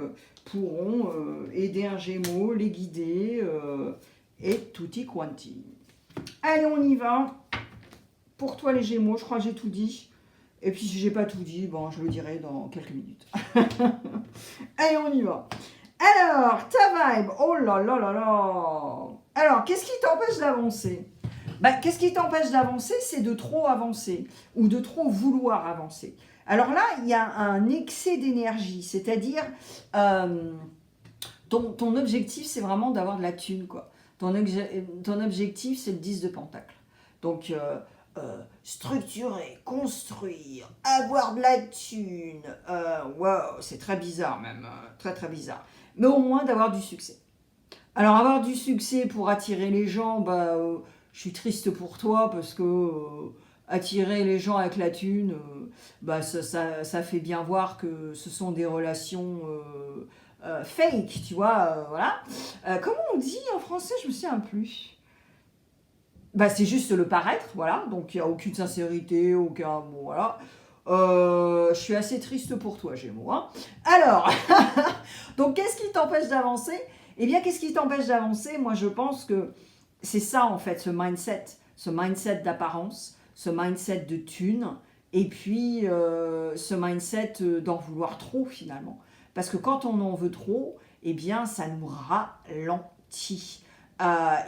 pourront aider un Gémeaux, les guider et tutti quanti. Allez, on y va. Pour toi, les Gémeaux, je crois que j'ai tout dit. Et puis, si j'ai pas tout dit, bon, je le dirai dans quelques minutes. Allez, on y va. Alors, ta vibe. Oh là là là là. Alors, qu'est-ce qui t'empêche d'avancer? Qu'est-ce qui t'empêche d'avancer? C'est de trop avancer ou de trop vouloir avancer. Alors là, il y a un excès d'énergie, c'est-à-dire ton objectif, c'est vraiment d'avoir de la thune, quoi. Ton objectif, c'est le 10 de pentacle. Donc, structurer, construire, avoir de la thune, wow, c'est très bizarre même, très très bizarre. Mais au moins d'avoir du succès. Alors, avoir du succès pour attirer les gens, je suis triste pour toi parce que attirer les gens avec la thune, ça fait bien voir que ce sont des relations fake, tu vois, voilà. Comment on dit en français? Je me souviens plus. C'est juste le paraître, voilà. Donc il n'y a aucune sincérité, aucun... Bon, voilà. Je suis assez triste pour toi, Gémeaux. Hein. Alors, donc qu'est-ce qui t'empêche d'avancer? Eh bien, qu'est-ce qui t'empêche d'avancer? Moi, je pense que c'est ça, en fait, ce mindset d'apparence, ce mindset de thune, et puis ce mindset d'en vouloir trop, finalement. Parce que quand on en veut trop, eh bien, ça nous ralentit.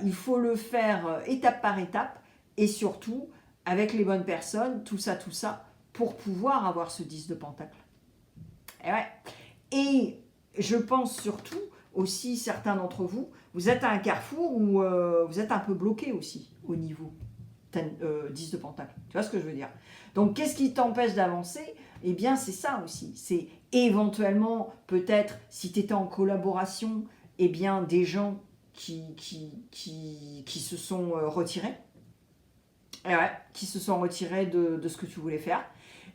Il faut le faire étape par étape, et surtout, avec les bonnes personnes, tout ça, pour pouvoir avoir ce 10 de pentacle. Et ouais. Et je pense surtout, aussi, certains d'entre vous, vous êtes à un carrefour où vous êtes un peu bloqué aussi au niveau 10 de pentacle. Tu vois ce que je veux dire? Donc, qu'est-ce qui t'empêche d'avancer? Eh bien, c'est ça aussi. C'est éventuellement, peut-être, si tu étais en collaboration, eh bien, des gens qui se sont retirés. Et ouais, qui se sont retirés de ce que tu voulais faire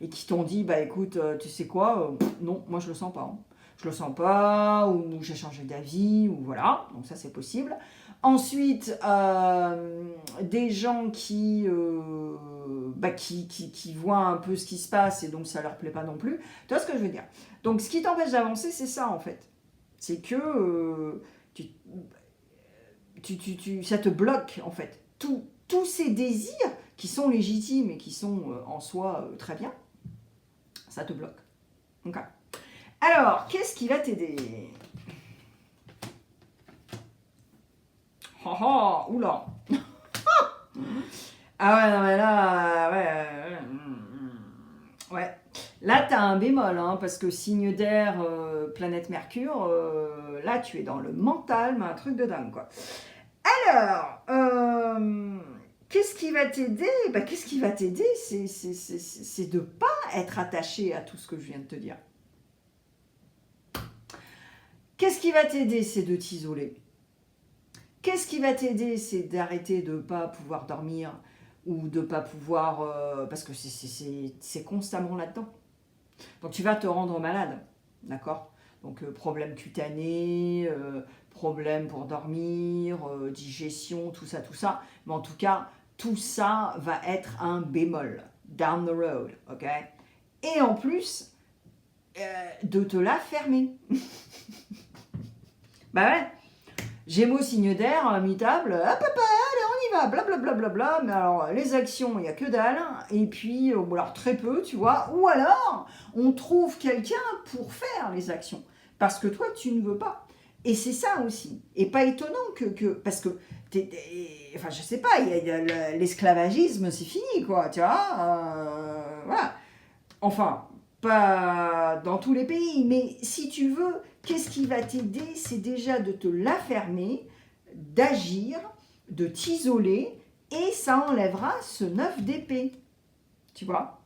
et qui t'ont dit, écoute, tu sais quoi, non, moi je le sens pas. Hein. Je le sens pas, ou j'ai changé d'avis, ou voilà, donc ça c'est possible. Ensuite, des gens qui voient un peu ce qui se passe et donc ça leur plaît pas non plus. Tu vois ce que je veux dire? Donc ce qui t'empêche d'avancer, c'est ça en fait. C'est que ça te bloque en fait. Tous ces désirs qui sont légitimes et qui sont en soi très bien, Ça te bloque. Ok. Alors, qu'est-ce qui va t'aider? Oh, oh, oula. Ah ouais, non mais là, ouais. Là, tu as un bémol, hein, parce que signe d'air, planète Mercure, là, tu es dans le mental, mais un truc de dingue, quoi. Alors, qu'est-ce qui va t'aider? Qu'est-ce qui va t'aider? C'est de ne pas être attaché à tout ce que je viens de te dire. Qu'est-ce qui va t'aider? C'est de t'isoler. Qu'est-ce qui va t'aider? C'est d'arrêter de ne pas pouvoir dormir ou de ne pas pouvoir... parce que c'est constamment là-dedans. Donc tu vas te rendre malade, d'accord? Donc problème cutané, problème pour dormir, digestion, tout ça. Mais en tout cas, tout ça va être un bémol, down the road, ok? Et en plus, de te la fermer. Bah ouais. Gémeaux, signe d'air, mutable, hop, allez, on y va, blablabla, mais alors, les actions, il n'y a que dalle, et puis, alors très peu, tu vois, ou alors, on trouve quelqu'un pour faire les actions, parce que toi, tu ne veux pas. Et c'est ça aussi, et pas étonnant parce que, enfin, je sais pas, l'esclavagisme, c'est fini, quoi, tu vois, voilà. Enfin, pas dans tous les pays, mais si tu veux, qu'est-ce qui va t'aider? C'est déjà de te la fermer, d'agir, de t'isoler, et ça enlèvera ce 9 d'épée. Tu vois?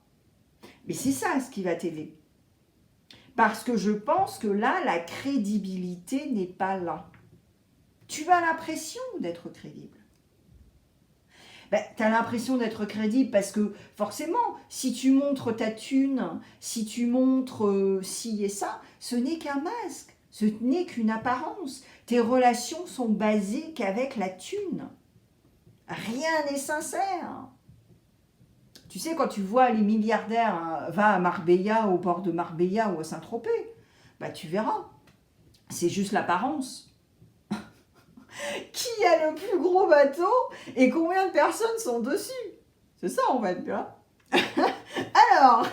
Mais c'est ça ce qui va t'aider. Parce que je pense que là, la crédibilité n'est pas là. Tu as l'impression d'être crédible. Tu as l'impression d'être crédible parce que forcément, si tu montres ta thune, si tu montres ci et ça, ce n'est qu'un masque, ce n'est qu'une apparence. Tes relations sont basées qu'avec la thune. Rien n'est sincère. Tu sais, quand tu vois les milliardaires, hein, va à Marbella, au port de Marbella ou à Saint-Tropez, tu verras. C'est juste l'apparence. Qui a le plus gros bateau et combien de personnes sont dessus? C'est ça en fait, tu vois. Alors,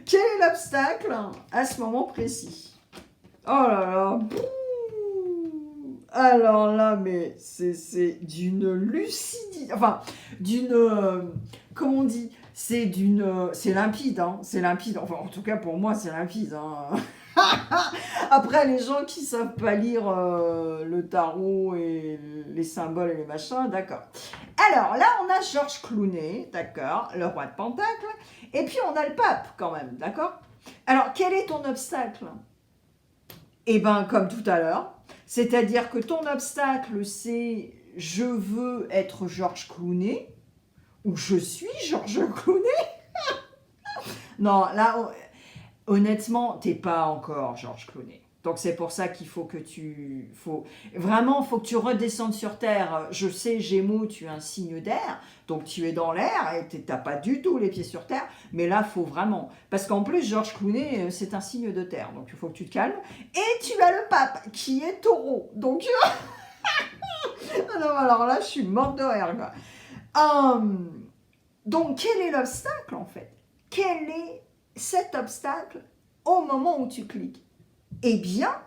quel est l'obstacle à ce moment précis? Oh là là. Alors là, mais c'est d'une lucidité, enfin, d'une, comment on dit? C'est limpide, hein, c'est limpide. Enfin, en tout cas, pour moi, c'est limpide, hein. Après, les gens qui savent pas lire le tarot et les symboles et les machins, d'accord. Alors là, on a Georges Clooney, d'accord, le roi de Pentacle, et puis on a le pape quand même, d'accord. Alors, quel est ton obstacle? Eh bien, comme tout à l'heure, c'est-à-dire que ton obstacle, c'est « je veux être Georges Clooney » ou « je suis Georges Clooney ». Non, là... Honnêtement, t'es pas encore Georges Clooney. Donc c'est pour ça qu'il faut que vraiment, faut que tu redescendes sur Terre. Je sais, Gémeaux, tu es un signe d'air, donc tu es dans l'air et t'as pas du tout les pieds sur Terre. Mais là, faut vraiment, parce qu'en plus, Georges Clooney, c'est un signe de Terre, donc il faut que tu te calmes. Et tu as le pape qui est Taureau, donc non, alors là, je suis morte de rire, quoi. Donc quel est l'obstacle en fait? Quel est cet obstacle au moment où tu cliques? Eh bien,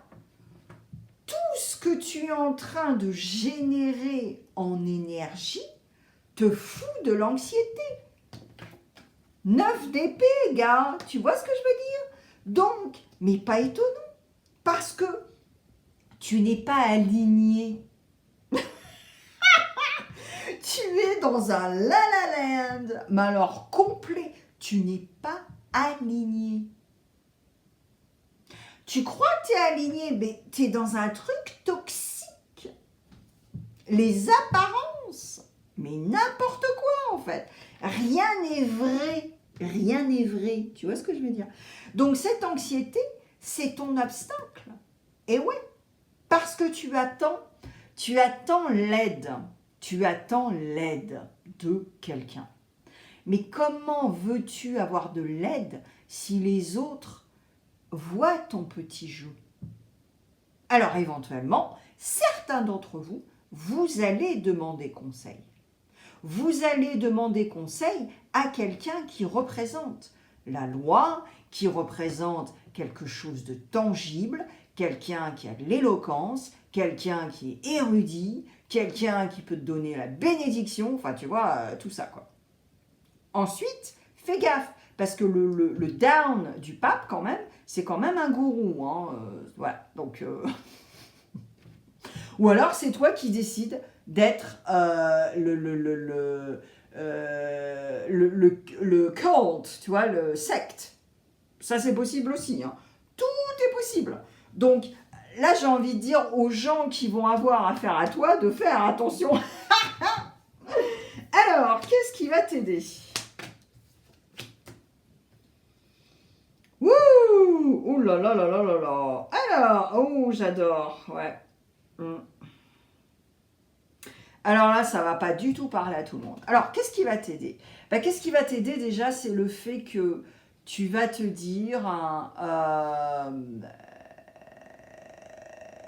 tout ce que tu es en train de générer en énergie te fout de l'anxiété. 9 d'épée, gars, tu vois ce que je veux dire? Donc, mais pas étonnant, parce que tu n'es pas aligné. Tu es dans un la-la land, mais alors complet, tu n'es pas aligné. Tu crois que tu es aligné, mais tu es dans un truc toxique. Les apparences, mais n'importe quoi en fait. Rien n'est vrai. Rien n'est vrai. Tu vois ce que je veux dire? Donc cette anxiété, c'est ton obstacle. Et ouais, parce que tu attends l'aide. Tu attends l'aide de quelqu'un. Mais comment veux-tu avoir de l'aide si les autres voient ton petit jeu? Alors éventuellement, certains d'entre vous, vous allez demander conseil. Vous allez demander conseil à quelqu'un qui représente la loi, qui représente quelque chose de tangible, quelqu'un qui a de l'éloquence, quelqu'un qui est érudit, quelqu'un qui peut te donner la bénédiction, enfin tu vois, tout ça quoi. Ensuite, fais gaffe, parce que le down du pape quand même, c'est quand même un gourou, hein, voilà, donc... Ou alors c'est toi qui décides d'être le cult, tu vois, le secte. Ça c'est possible aussi, hein. Tout est possible. Donc là j'ai envie de dire aux gens qui vont avoir affaire à toi de faire attention. Alors, qu'est-ce qui va t'aider? Ouh, ouh là là là là là là. Alors, oh j'adore, ouais. Alors là, ça va pas du tout parler à tout le monde. Alors, qu'est-ce qui va t'aider? Qu'est-ce qui va t'aider déjà, c'est le fait que tu vas te dire,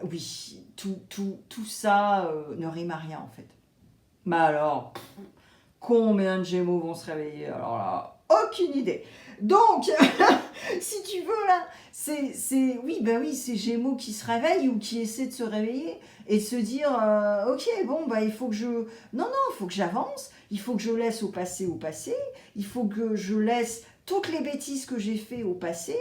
oui, tout ça ne rime à rien en fait. Mais alors, combien de Gémeaux vont se réveiller? Alors là, aucune idée. Donc, si tu veux là, oui, c'est Gémeaux qui se réveille ou qui essaie de se réveiller et de se dire, ok, bon, il faut que il faut que j'avance, il faut que je laisse au passé, il faut que je laisse toutes les bêtises que j'ai fait au passé,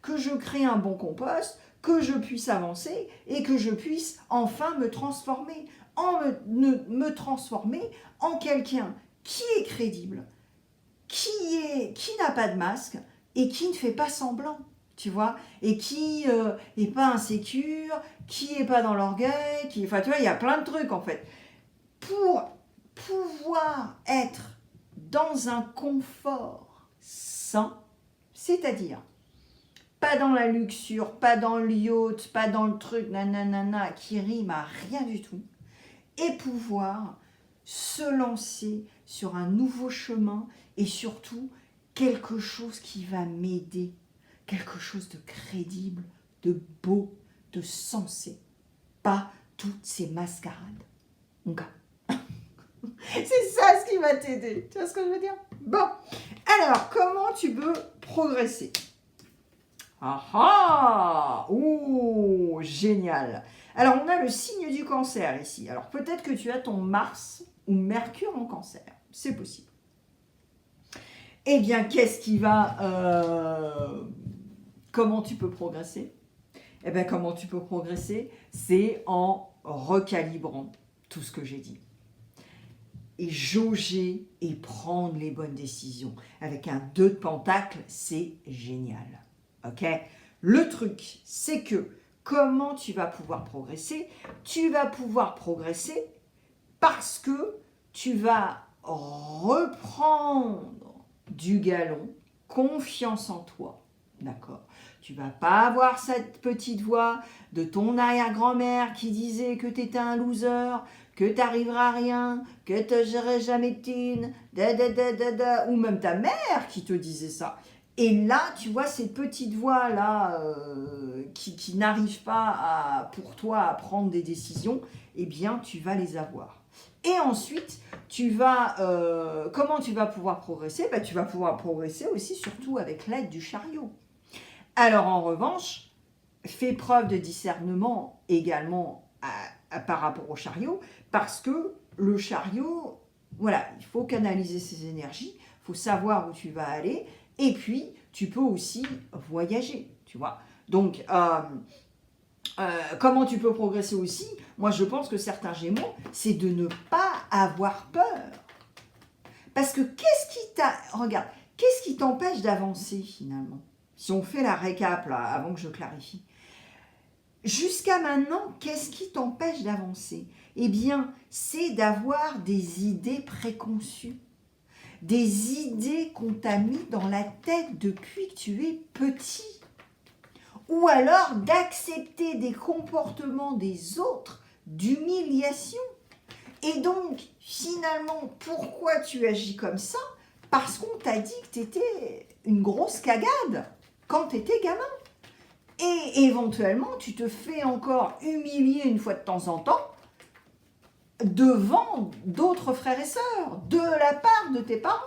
que je crée un bon compost, que je puisse avancer et que je puisse enfin me transformer, me transformer en quelqu'un qui est crédible, qui n'a pas de masque et qui ne fait pas semblant, tu vois, et qui n'est pas insécure, qui n'est pas dans l'orgueil, enfin tu vois, il y a plein de trucs en fait. Pour pouvoir être dans un confort sain, c'est-à-dire pas dans la luxure, pas dans le yacht, pas dans le truc nanana qui rime à rien du tout, et pouvoir se lancer sur un nouveau chemin et surtout quelque chose qui va m'aider, quelque chose de crédible, de beau, de sensé, pas toutes ces mascarades. Mon gars, c'est ça ce qui va t'aider, tu vois ce que je veux dire? Bon, alors comment tu peux progresser? Ah ah! Ouh, génial! Alors, on a le signe du cancer ici. Alors, peut-être que tu as ton Mars ou Mercure en cancer. C'est possible. Eh bien, qu'est-ce qui va... comment tu peux progresser? Eh bien, comment tu peux progresser? C'est en recalibrant tout ce que j'ai dit. Et jauger et prendre les bonnes décisions. Avec un 2 de pentacle, c'est génial. Ok? Le truc, c'est que comment tu vas pouvoir progresser? Tu vas pouvoir progresser parce que tu vas reprendre du galon, confiance en toi. D'accord? Tu vas pas avoir cette petite voix de ton arrière-grand-mère qui disait que tu étais un loser, que tu n'arriveras à rien, que tu n'auras jamais de thune, ou même ta mère qui te disait ça. Et là, tu vois, ces petites voix-là qui n'arrivent pas pour toi à prendre des décisions, eh bien, tu vas les avoir. Et ensuite, comment tu vas pouvoir progresser? Tu vas pouvoir progresser aussi, surtout avec l'aide du chariot. Alors, en revanche, fais preuve de discernement également par rapport au chariot, parce que le chariot, voilà, il faut canaliser ses énergies, il faut savoir où tu vas aller, et puis tu peux aussi voyager, tu vois. Donc, comment tu peux progresser aussi? Moi, je pense que certains Gémeaux, c'est de ne pas avoir peur. Parce que qu'est-ce qui t'empêche d'avancer finalement? Si on fait la récap là, avant que je clarifie. Jusqu'à maintenant, qu'est-ce qui t'empêche d'avancer? Eh bien, c'est d'avoir des idées préconçues. Des idées qu'on t'a mis dans la tête depuis que tu es petit. Ou alors d'accepter des comportements des autres, d'humiliation. Et donc, finalement, pourquoi tu agis comme ça? Parce qu'on t'a dit que tu étais une grosse cagade quand tu étais gamin. Et éventuellement, tu te fais encore humilier une fois de temps en temps devant d'autres frères et sœurs, de la part de tes parents,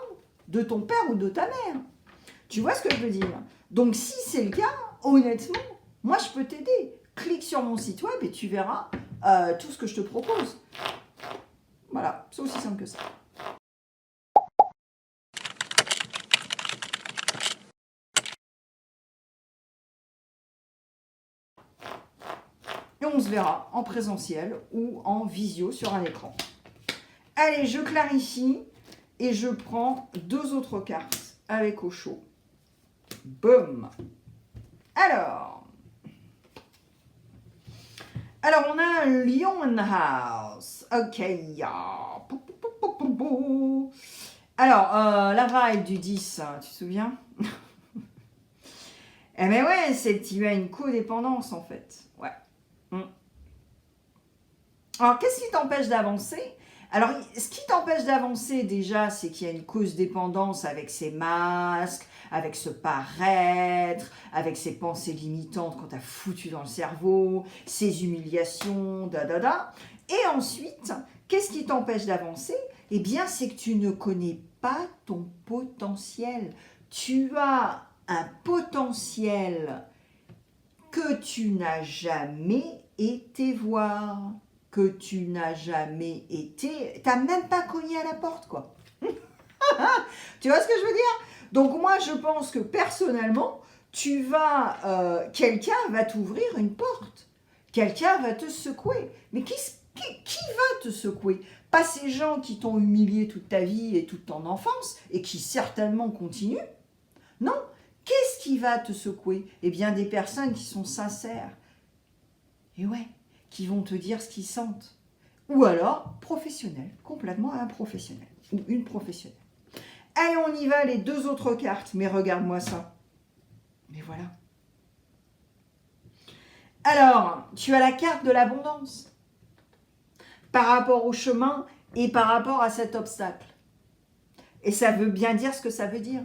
de ton père ou de ta mère. Tu vois ce que je veux dire? Donc, si c'est le cas, honnêtement, moi, je peux t'aider. Clique sur mon site web et tu verras tout ce que je te propose. Voilà, c'est aussi simple que ça. Et on se verra en présentiel ou en visio sur un écran. Allez, je clarifie et je prends 2 autres cartes avec au chaud. Boum. Alors on a un Lion House. Ok. Alors, la vibe du 10, tu te souviens? Eh mais ouais, c'est que tu as une codépendance en fait. Ouais. Alors, qu'est-ce qui t'empêche d'avancer? Alors, ce qui t'empêche d'avancer déjà, c'est qu'il y a une cause dépendance avec ces masques, avec ce paraître, avec ces pensées limitantes qu'on t'a foutu dans le cerveau, ces humiliations, Et ensuite, qu'est-ce qui t'empêche d'avancer? Eh bien, c'est que tu ne connais pas ton potentiel. Tu as un potentiel que tu n'as jamais été voir, que tu n'as jamais été, t'as même pas cogné à la porte, quoi. Tu vois ce que je veux dire? Donc moi, je pense que personnellement, quelqu'un va t'ouvrir une porte, quelqu'un va te secouer. Mais qui va te secouer? Pas ces gens qui t'ont humilié toute ta vie et toute ton enfance et qui certainement continuent. Non, qu'est-ce qui va te secouer? Eh bien, des personnes qui sont sincères. Et ouais, qui vont te dire ce qu'ils sentent. Ou alors, professionnels, complètement un professionnel ou une professionnelle. Allez, on y va, les 2 autres cartes. Mais regarde-moi ça. Mais voilà. Alors, tu as la carte de l'abondance par rapport au chemin et par rapport à cet obstacle. Et ça veut bien dire ce que ça veut dire.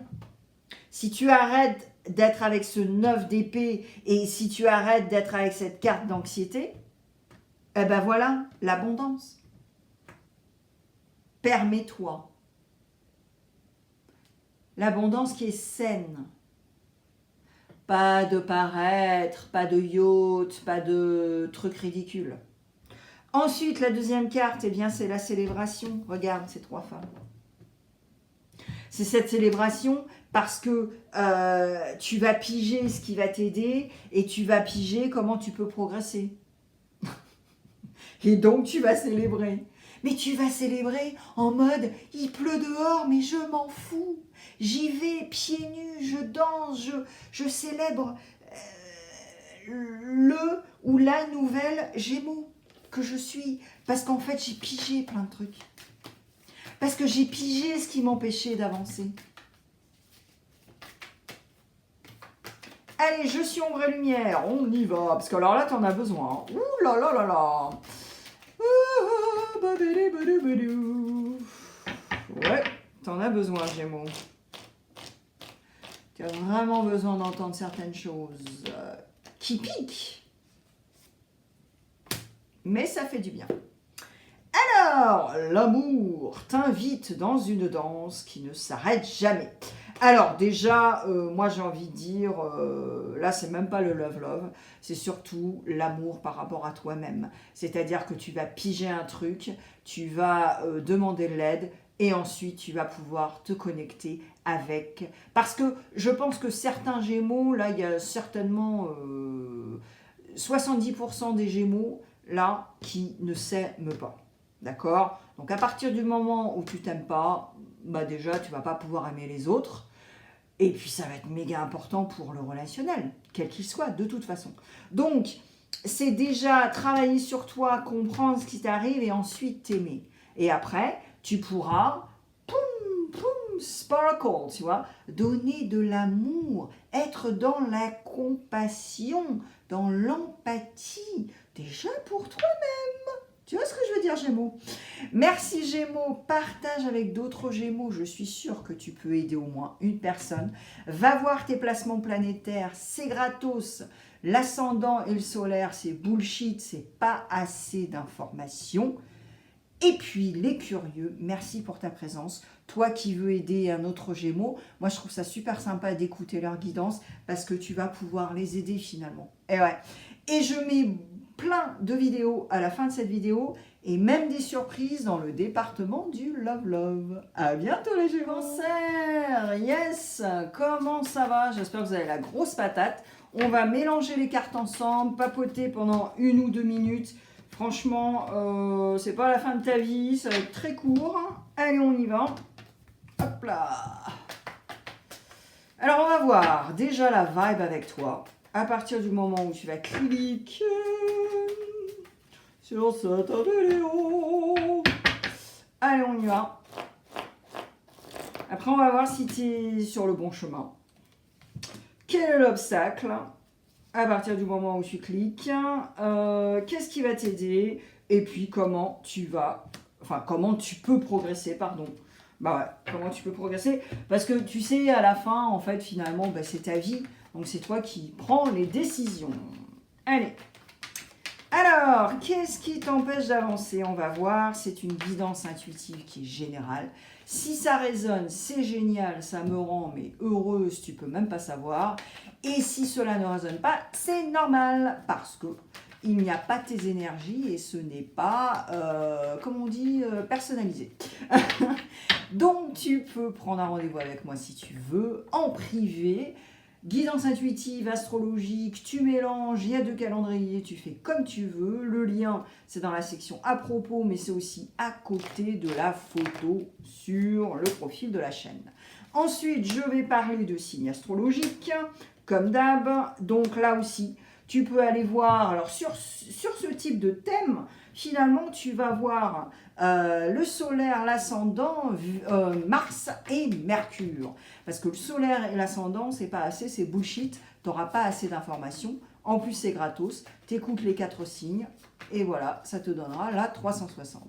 Si tu arrêtes d'être avec ce 9 d'épée et si tu arrêtes d'être avec cette carte d'anxiété, eh ben voilà, l'abondance. Permets-toi. L'abondance qui est saine. Pas de paraître, pas de yacht, pas de trucs ridicules. Ensuite, la deuxième carte, eh bien, c'est la célébration. Regarde ces 3 femmes. C'est cette célébration parce que tu vas piger ce qui va t'aider et tu vas piger comment tu peux progresser. Et donc, tu vas célébrer. Mais tu vas célébrer en mode, il pleut dehors, mais je m'en fous. J'y vais pieds nus, je danse, je célèbre le ou la nouvelle Gémeaux que je suis. Parce qu'en fait, j'ai pigé plein de trucs. Parce que j'ai pigé ce qui m'empêchait d'avancer. Allez, je suis ombre et lumière, on y va. Parce que alors là, t'en as besoin. Ouh là là là là. Ouais, t'en as besoin, Gémeaux. Tu as vraiment besoin d'entendre certaines choses qui piquent. Mais ça fait du bien. Alors, l'amour t'invite dans une danse qui ne s'arrête jamais. Alors déjà, moi j'ai envie de dire, là c'est même pas le love, c'est surtout l'amour par rapport à toi-même. C'est-à-dire que tu vas piger un truc, tu vas demander de l'aide et ensuite tu vas pouvoir te connecter avec. Parce que je pense que certains Gémeaux, là il y a certainement 70% des Gémeaux là qui ne s'aiment pas. D'accord? Donc à partir du moment où tu t'aimes pas, bah déjà tu vas pas pouvoir aimer les autres. Et puis ça va être méga important pour le relationnel, quel qu'il soit, de toute façon. Donc, c'est déjà travailler sur toi, comprendre ce qui t'arrive et ensuite t'aimer. Et après, tu pourras, sparkle, tu vois, donner de l'amour, être dans la compassion, dans l'empathie, déjà pour toi-même. Tu vois ce que je veux dire, Gémeaux? Merci Gémeaux, partage avec d'autres Gémeaux, je suis sûre que tu peux aider au moins une personne. Va voir tes placements planétaires, c'est gratos. L'ascendant et le solaire, c'est bullshit, c'est pas assez d'informations. Et puis les curieux, merci pour ta présence. toi qui veux aider un autre Gémeaux, moi je trouve ça super sympa d'écouter leur guidance parce que tu vas pouvoir les aider finalement. Et ouais. Et je mets plein de vidéos à la fin de cette vidéo et même des surprises dans le département du Love Love. À bientôt les Gémeaux. Cancer, yes, comment ça va? J'espère que vous avez la grosse patate. On va mélanger les cartes ensemble, papoter pendant 1 ou 2 minutes. Franchement, c'est pas la fin de ta vie, ça va être très court. Allez, on y va. Hop là. Alors, on va voir déjà la vibe avec toi. À partir du moment où tu vas cliquer sur cette vidéo. Allez, on y va. Après, on va voir si tu es sur le bon chemin. Quel est l'obstacle? À partir du moment où tu cliques, qu'est-ce qui va t'aider? Et puis, comment tu peux progresser, pardon. Bah ouais, comment tu peux progresser? Parce que tu sais, à la fin, en fait, finalement, bah, c'est ta vie. Donc, c'est toi qui prends les décisions. Allez. Alors, qu'est-ce qui t'empêche d'avancer? On va voir, c'est une guidance intuitive qui est générale. Si ça résonne, c'est génial, ça me rend mais heureuse, tu peux même pas savoir. Et si cela ne résonne pas, c'est normal, parce que il n'y a pas tes énergies et ce n'est pas, comme on dit, personnalisé. Donc, tu peux prendre un rendez-vous avec moi si tu veux, en privé. Guidance intuitive, astrologique, tu mélanges, il y a 2 calendriers, tu fais comme tu veux. Le lien, c'est dans la section à propos, mais c'est aussi à côté de la photo sur le profil de la chaîne. Ensuite, je vais parler de signes astrologiques, comme d'hab. Donc là aussi, tu peux aller voir, alors sur ce type de thème, finalement, tu vas voir le solaire, l'ascendant, Mars et Mercure. Parce que le solaire et l'ascendant, c'est pas assez, c'est bullshit. Tu n'auras pas assez d'informations. En plus, c'est gratos. Tu écoutes les 4 signes. Et voilà, ça te donnera la 360.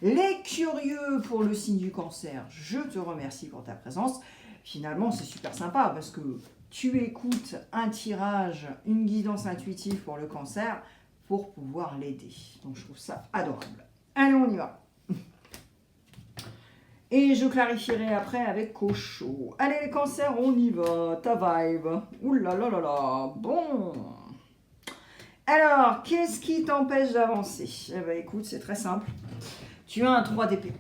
Les curieux pour le signe du Cancer, je te remercie pour ta présence. Finalement, c'est super sympa parce que tu écoutes un tirage, une guidance intuitive pour le Cancer pour pouvoir l'aider. Donc, je trouve ça adorable. Allez, on y va. Et je clarifierai après avec Cocho. Allez les cancers, on y va. Ta vibe. Ouh là là là là. Bon. Alors, qu'est-ce qui t'empêche d'avancer? Eh bien, écoute, c'est très simple. Tu as un 3 d'épée.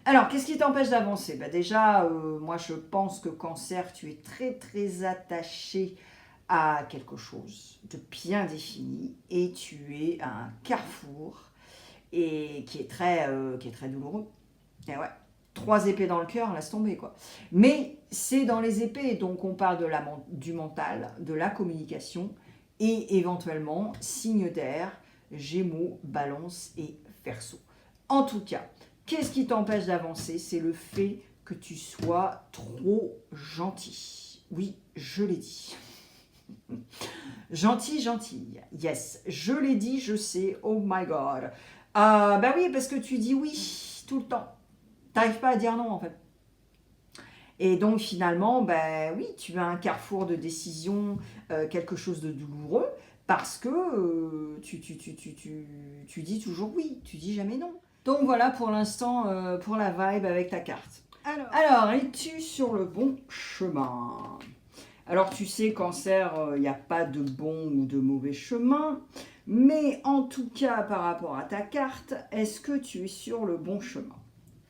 Alors, qu'est-ce qui t'empêche d'avancer? Bah déjà, moi, je pense que Cancer, tu es très, très attaché à quelque chose de bien défini. Et tu es à un carrefour et qui est très douloureux. Et ouais, 3 épées dans le cœur, laisse tomber quoi. Mais c'est dans les épées, donc on parle du mental, de la communication et éventuellement signe d'air, Gémeaux, Balance et Verseau. En tout cas, qu'est-ce qui t'empêche d'avancer? C'est le fait que tu sois trop gentil. Oui, je l'ai dit. Gentil, gentille. Yes, je l'ai dit, je sais. Oh my God. Bah oui, parce que tu dis oui tout le temps. Tu n'arrives pas à dire non, en fait. Et donc, finalement, bah oui, tu as un carrefour de décision, quelque chose de douloureux, parce que tu dis toujours oui, tu dis jamais non. Donc, voilà pour l'instant, pour la vibe avec ta carte. Alors, es-tu sur le bon chemin? Alors, tu sais, Cancer, il n'y a pas de bon ou de mauvais chemin. Mais en tout cas, par rapport à ta carte, est-ce que tu es sur le bon chemin?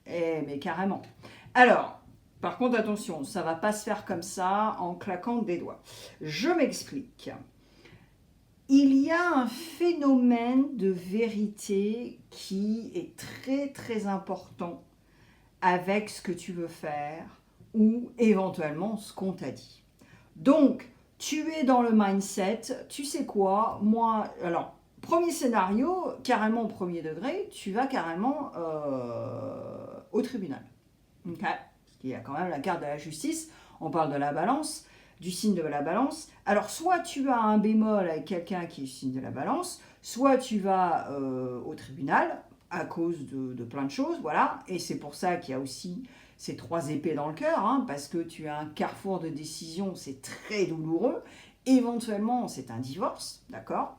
Eh, mais carrément. Alors, par contre, attention, ça ne va pas se faire comme ça, en claquant des doigts. Je m'explique. Il y a un phénomène de vérité qui est très, très important avec ce que tu veux faire ou éventuellement ce qu'on t'a dit. Donc, tu es dans le mindset, tu sais quoi, moi, alors, premier scénario, carrément au premier degré, tu vas carrément au tribunal. Okay. Parce qu'il y a quand même la carte de la justice, on parle de la balance, du signe de la balance. Alors, soit tu as un bémol avec quelqu'un qui est du signe de la balance, soit tu vas au tribunal à cause de plein de choses, voilà, et c'est pour ça qu'il y a aussi ces 3 épées dans le cœur, hein, parce que tu as un carrefour de décision, c'est très douloureux. Éventuellement, c'est un divorce, d'accord?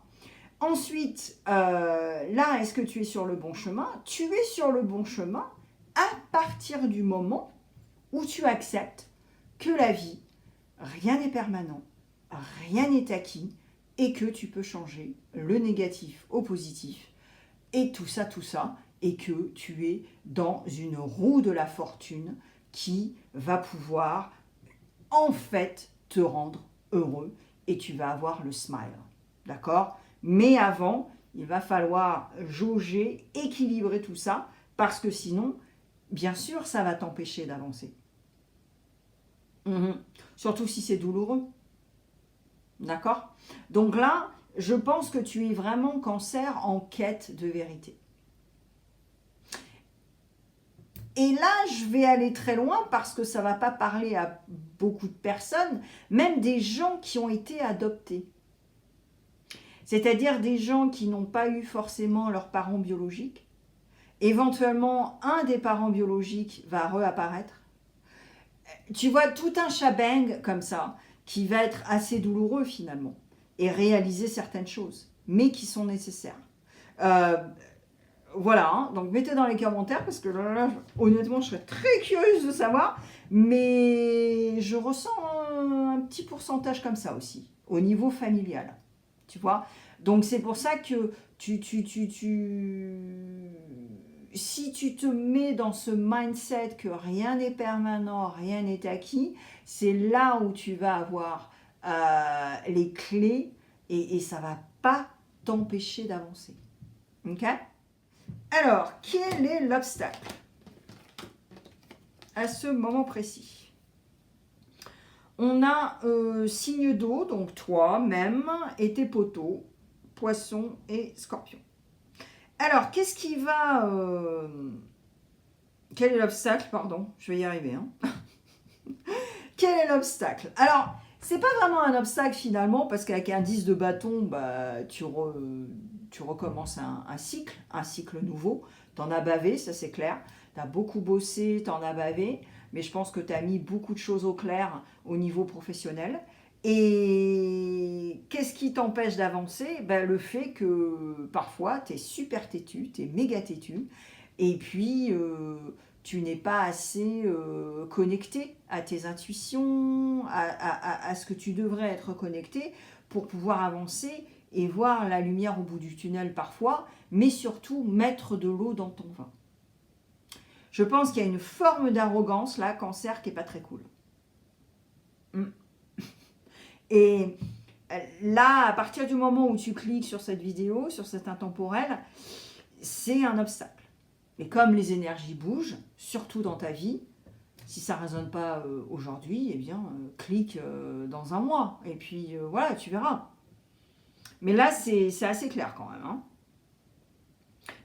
Ensuite, là, est-ce que tu es sur le bon chemin? Tu es sur le bon chemin à partir du moment où tu acceptes que la vie, rien n'est permanent, rien n'est acquis, et que tu peux changer le négatif au positif, et tout ça, et que tu es dans une roue de la fortune qui va pouvoir en fait te rendre heureux, et tu vas avoir le smile, d'accord? Mais avant, il va falloir jauger, équilibrer tout ça, parce que sinon, bien sûr, ça va t'empêcher d'avancer. Surtout si c'est douloureux. D'accord? Donc là, je pense que tu es vraiment Cancer en quête de vérité. Et là, je vais aller très loin parce que ça ne va pas parler à beaucoup de personnes, même des gens qui ont été adoptés. C'est-à-dire des gens qui n'ont pas eu forcément leurs parents biologiques. Éventuellement, un des parents biologiques va réapparaître. Tu vois, tout un shebang comme ça, qui va être assez douloureux finalement, et réaliser certaines choses, mais qui sont nécessaires. Voilà, hein. Donc mettez dans les commentaires, parce que là, honnêtement, je serais très curieuse de savoir, mais je ressens un petit pourcentage comme ça aussi, au niveau familial, tu vois. Donc c'est pour ça que si tu te mets dans ce mindset que rien n'est permanent, rien n'est acquis, c'est là où tu vas avoir les clés, et ça ne va pas t'empêcher d'avancer. Ok ? Alors, quel est l'obstacle à ce moment précis? On a signe d'eau, donc toi-même et tes poteaux, poisson et scorpion. Alors, qu'est-ce qui va... Quel est l'obstacle? Pardon, je vais y arriver. Hein. Quel est l'obstacle? Alors, c'est pas vraiment un obstacle finalement, parce qu'avec un 10 de bâton, bah, tu recommences un cycle nouveau. T'en as bavé, ça c'est clair. T'as beaucoup bossé, t'en as bavé, mais je pense que t'as mis beaucoup de choses au clair au niveau professionnel. Et qu'est-ce qui t'empêche d'avancer? Ben, le fait que parfois tu es super têtu, tu es méga têtu, et puis tu n'es pas assez connecté à tes intuitions, à ce que tu devrais être connecté pour pouvoir avancer et voir la lumière au bout du tunnel parfois, mais surtout mettre de l'eau dans ton vin. Je pense qu'il y a une forme d'arrogance là, Cancer, qui n'est pas très cool. Et là, à partir du moment où tu cliques sur cette vidéo, sur cet intemporel, c'est un obstacle. Et comme les énergies bougent, surtout dans ta vie, si ça ne résonne pas aujourd'hui, eh bien, clique dans un mois. Et puis, voilà, tu verras. Mais là, c'est assez clair quand même. Hein.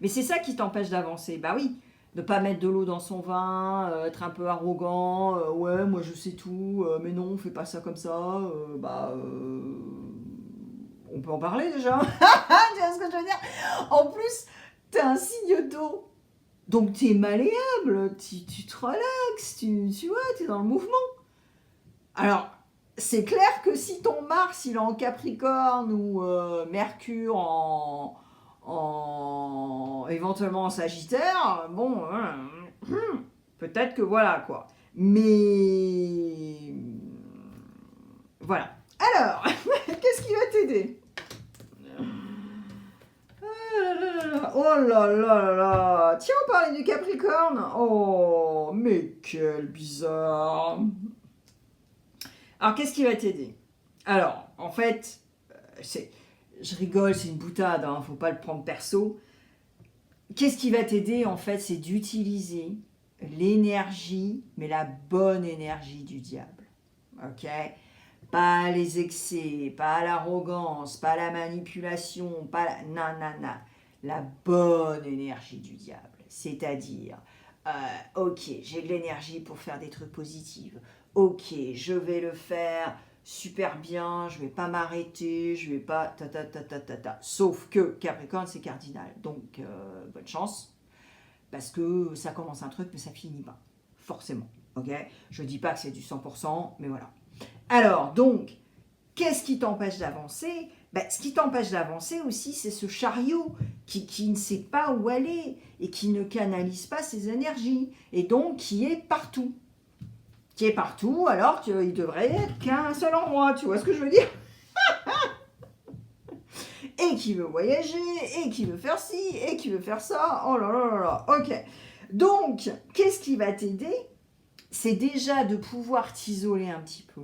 Mais c'est ça qui t'empêche d'avancer. Bah oui, ne pas mettre de l'eau dans son vin, être un peu arrogant, ouais, moi je sais tout, mais non, fais pas ça comme ça, on peut en parler déjà. Tu vois ce que je veux dire? En plus, t'as un signe d'eau, donc t'es malléable, tu te relaxes, tu vois, t'es dans le mouvement. Alors, c'est clair que si ton Mars il est en Capricorne ou Mercure éventuellement en Sagittaire, bon, peut-être que voilà quoi. Mais voilà. Alors, qu'est-ce qui va t'aider? Oh là là là là. Tiens, on parlait du Capricorne. Oh, mais quel bizarre. Alors, qu'est-ce qui va t'aider? Alors, en fait, je rigole, c'est une boutade, hein, faut pas le prendre perso. Qu'est-ce qui va t'aider, en fait, c'est d'utiliser l'énergie, mais la bonne énergie du diable. Ok? Pas les excès, pas l'arrogance, pas la manipulation, pas la... Non, non, non. La bonne énergie du diable. C'est-à-dire, ok, j'ai de l'énergie pour faire des trucs positifs. Ok, je vais le faire super bien, je vais pas m'arrêter, je vais pas ta. Sauf que Capricorne, c'est cardinal. Donc, bonne chance. Parce que ça commence un truc, mais ça finit pas. Forcément. Ok? Je dis pas que c'est du 100%, mais voilà. Alors, donc, qu'est-ce qui t'empêche d'avancer? ben, ce qui t'empêche d'avancer aussi, c'est ce chariot qui ne sait pas où aller et qui ne canalise pas ses énergies et donc qui est partout. Qui est partout alors qu'il devrait être qu'à un seul endroit, tu vois ce que je veux dire? Et qui veut voyager, et qui veut faire ci, et qui veut faire ça, oh là là là là, ok. Donc, qu'est-ce qui va t'aider? C'est déjà de pouvoir t'isoler un petit peu,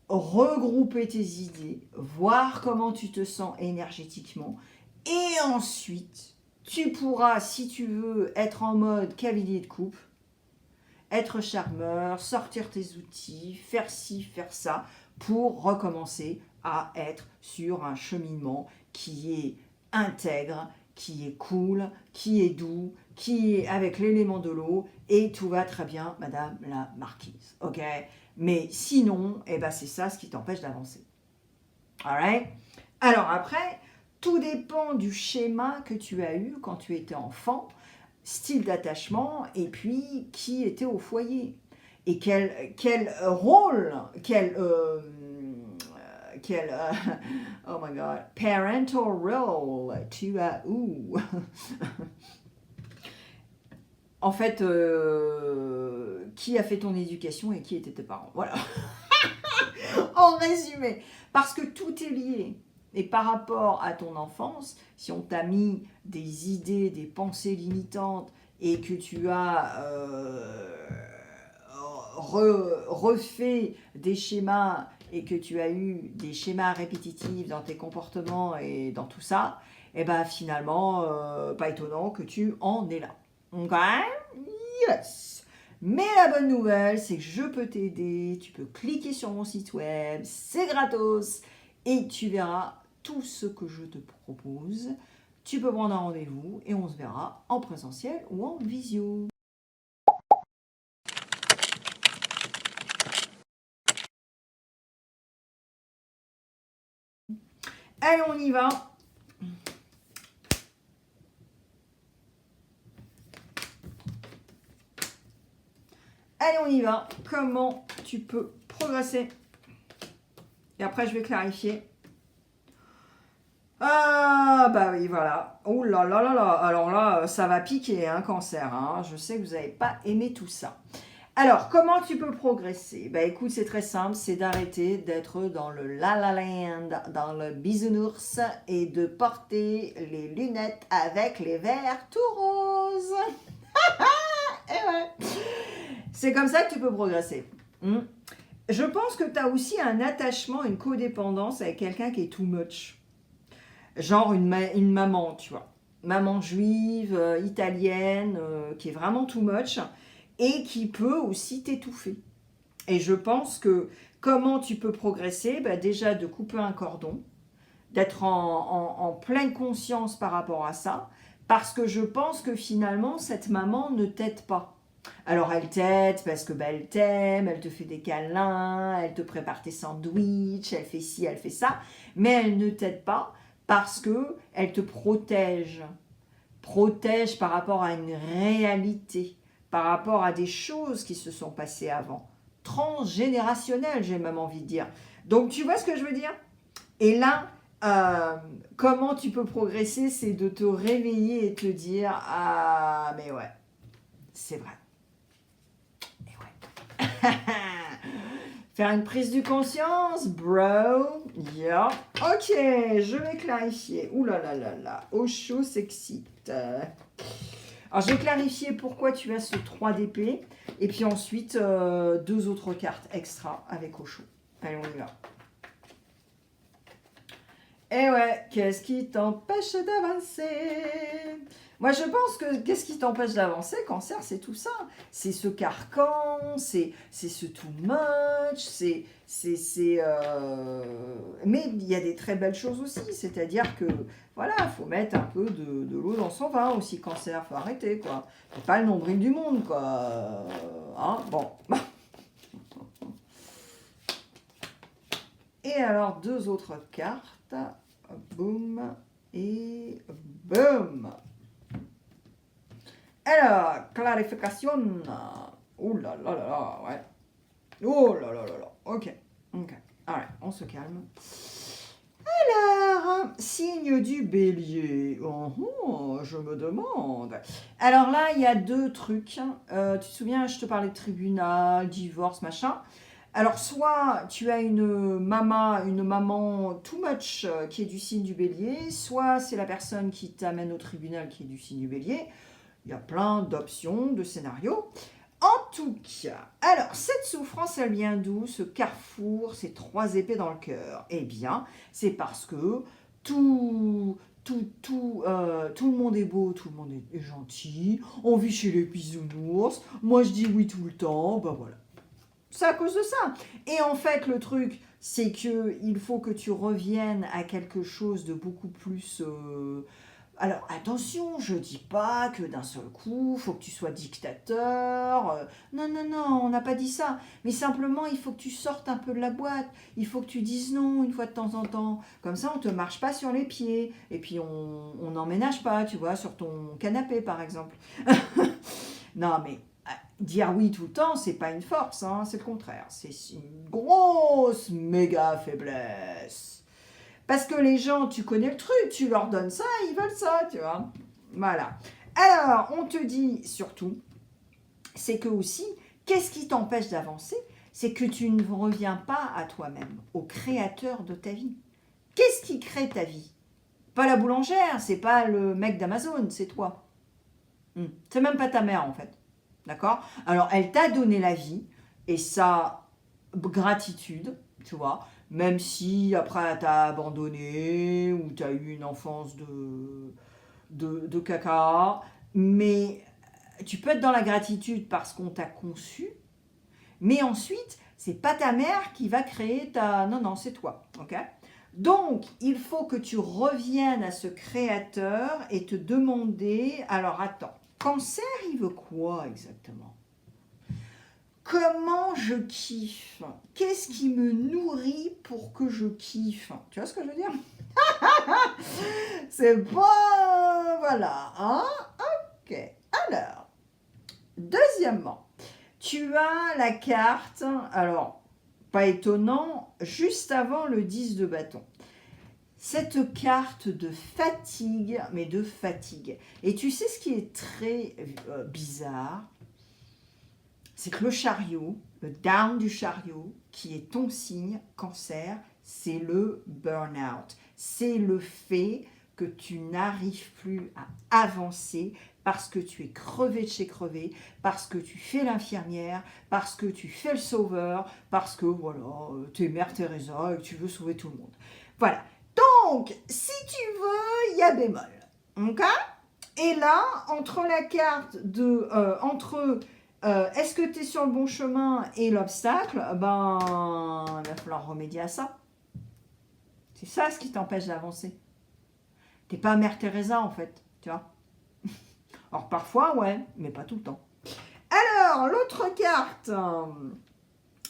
regrouper tes idées, voir comment tu te sens énergétiquement, et ensuite, tu pourras, si tu veux, être en mode cavalier de coupe, être charmeur, sortir tes outils, faire ci, faire ça, pour recommencer à être sur un cheminement qui est intègre, qui est cool, qui est doux, qui est avec l'élément de l'eau, et tout va très bien, Madame la Marquise, ok? Mais sinon, eh ben c'est ça ce qui t'empêche d'avancer. Alright? Alors après, tout dépend du schéma que tu as eu quand tu étais enfant, style d'attachement, et puis qui était au foyer. Et quel rôle, oh my god, parental role tu as eu. En fait, qui a fait ton éducation et qui étaient tes parents. Voilà. En résumé, parce que tout est lié. Et par rapport à ton enfance, si on t'a mis des idées, des pensées limitantes et que tu as refait des schémas et que tu as eu des schémas répétitifs dans tes comportements et dans tout ça, et ben finalement, pas étonnant que tu en es là. Ok? Yes! Mais la bonne nouvelle, c'est que je peux t'aider. Tu peux cliquer sur mon site web, c'est gratos et tu verras tout ce que je te propose. Tu peux prendre un rendez-vous et on se verra en présentiel ou en visio. Allez, on y va. Allez, on y va. Comment tu peux progresser? Et après, je vais clarifier. Ah, bah oui, voilà. Oh là là là là. Alors là, ça va piquer, hein, cancer. Hein. Je sais que vous n'avez pas aimé tout ça. Alors, comment tu peux progresser? Bah écoute, c'est très simple, c'est d'arrêter d'être dans le la la land, dans le bisounours et de porter les lunettes avec les verres tout roses. Et ouais. C'est comme ça que tu peux progresser. Je pense que tu as aussi un attachement, une codépendance avec quelqu'un qui est too much. Genre une maman, tu vois. Maman juive, italienne, qui est vraiment too much et qui peut aussi t'étouffer. Et je pense que comment tu peux progresser? Bah déjà de couper un cordon, d'être en pleine conscience par rapport à ça, parce que je pense que finalement, cette maman ne t'aide pas. Alors elle t'aide parce que bah, elle t'aime, elle te fait des câlins, elle te prépare tes sandwichs, elle fait ci, elle fait ça, mais elle ne t'aide pas parce que elle te protège. Protège par rapport à une réalité, par rapport à des choses qui se sont passées avant. Transgénérationnel, j'ai même envie de dire. Donc tu vois ce que je veux dire? Et là, comment tu peux progresser, c'est de te réveiller et te dire « Ah, mais ouais, c'est vrai. » Et ouais. Faire une prise de conscience, bro. Yeah. Ok, je vais clarifier. Ouh là là là là. Osho s'excite. Alors, je vais clarifier pourquoi tu as ce 3 d'épée. Et puis ensuite, 2 autres cartes extra avec Osho. Allez, on y va. Et ouais, qu'est-ce qui t'empêche d'avancer? Moi, je pense que qu'est-ce qui t'empêche d'avancer, cancer, c'est tout ça. C'est ce carcan, c'est ce too much, Mais il y a des très belles choses aussi. C'est-à-dire que, voilà, il faut mettre un peu de l'eau dans son vin aussi, cancer. Faut arrêter, quoi. C'est pas le nombril du monde, quoi. Hein, bon. Et alors, 2 autres cartes. Boum et boum. Alors, clarification. Oh là là là là, ouais. Oh là là là là. Ok. Ok. Allez, on se calme. Alors, signe du bélier. Oh, oh, je me demande. Alors là, il y a deux trucs. Tu te souviens, je te parlais de tribunal, divorce, machin. Alors, soit tu as une maman too much qui est du signe du bélier, soit c'est la personne qui t'amène au tribunal qui est du signe du bélier. Il y a plein d'options, de scénarios. En tout cas, alors, cette souffrance, elle vient d'où? Ce carrefour, ces trois épées dans le cœur. Eh bien, c'est parce que tout le monde est beau, tout le monde est gentil, on vit chez les bisounours, moi je dis oui tout le temps, ben voilà. C'est à cause de ça. Et en fait, le truc, c'est que il faut que tu reviennes à quelque chose de beaucoup plus... Alors attention, je dis pas que d'un seul coup, il faut que tu sois dictateur. Non, non, non, on n'a pas dit ça. Mais simplement, il faut que tu sortes un peu de la boîte. Il faut que tu dises non une fois de temps en temps. Comme ça, on ne te marche pas sur les pieds. Et puis, on n'emménage pas, tu vois, sur ton canapé, par exemple. Non, mais dire oui tout le temps, c'est pas une force, hein, c'est le contraire. C'est une grosse méga faiblesse. Parce que les gens, tu connais le truc, tu leur donnes ça, ils veulent ça, tu vois. Voilà. Alors, on te dit surtout, c'est que aussi, qu'est-ce qui t'empêche d'avancer? C'est que tu ne reviens pas à toi-même, au créateur de ta vie. Qu'est-ce qui crée ta vie? Pas la boulangère, c'est pas le mec d'Amazon, c'est toi. C'est même pas ta mère, en fait. D'accord? Alors, elle t'a donné la vie, et ça, gratitude, tu vois. Même si après elle t'a abandonné ou tu as eu une enfance de caca. Mais tu peux être dans la gratitude parce qu'on t'a conçu. Mais ensuite, c'est pas ta mère qui va créer ta... Non, non, c'est toi. Ok? Donc, il faut que tu reviennes à ce créateur et te demander... Alors, attends. Cancer, il veut quoi exactement? Comment je kiffe? Qu'est-ce qui me nourrit pour que je kiffe? Tu vois ce que je veux dire? C'est pas... Voilà. Hein? Ok. Alors, deuxièmement, tu as la carte, alors, pas étonnant, juste avant le 10 de bâton. Cette carte de fatigue, mais de fatigue. Et tu sais ce qui est très bizarre? C'est que le chariot, le down du chariot, qui est ton signe, cancer, c'est le burn-out. C'est le fait que tu n'arrives plus à avancer parce que tu es crevé de chez crevé, parce que tu fais l'infirmière, parce que tu fais le sauveur, parce que voilà, tu es Mère Teresa et que tu veux sauver tout le monde. Voilà. Donc, si tu veux, il y a bémol. Ok? Et là, entre la carte de... est-ce que tu es sur le bon chemin et l'obstacle, ben, il va falloir remédier à ça. C'est ça ce qui t'empêche d'avancer. T'es pas Mère Teresa en fait, tu vois. Alors parfois, ouais, mais pas tout le temps. Alors, l'autre carte,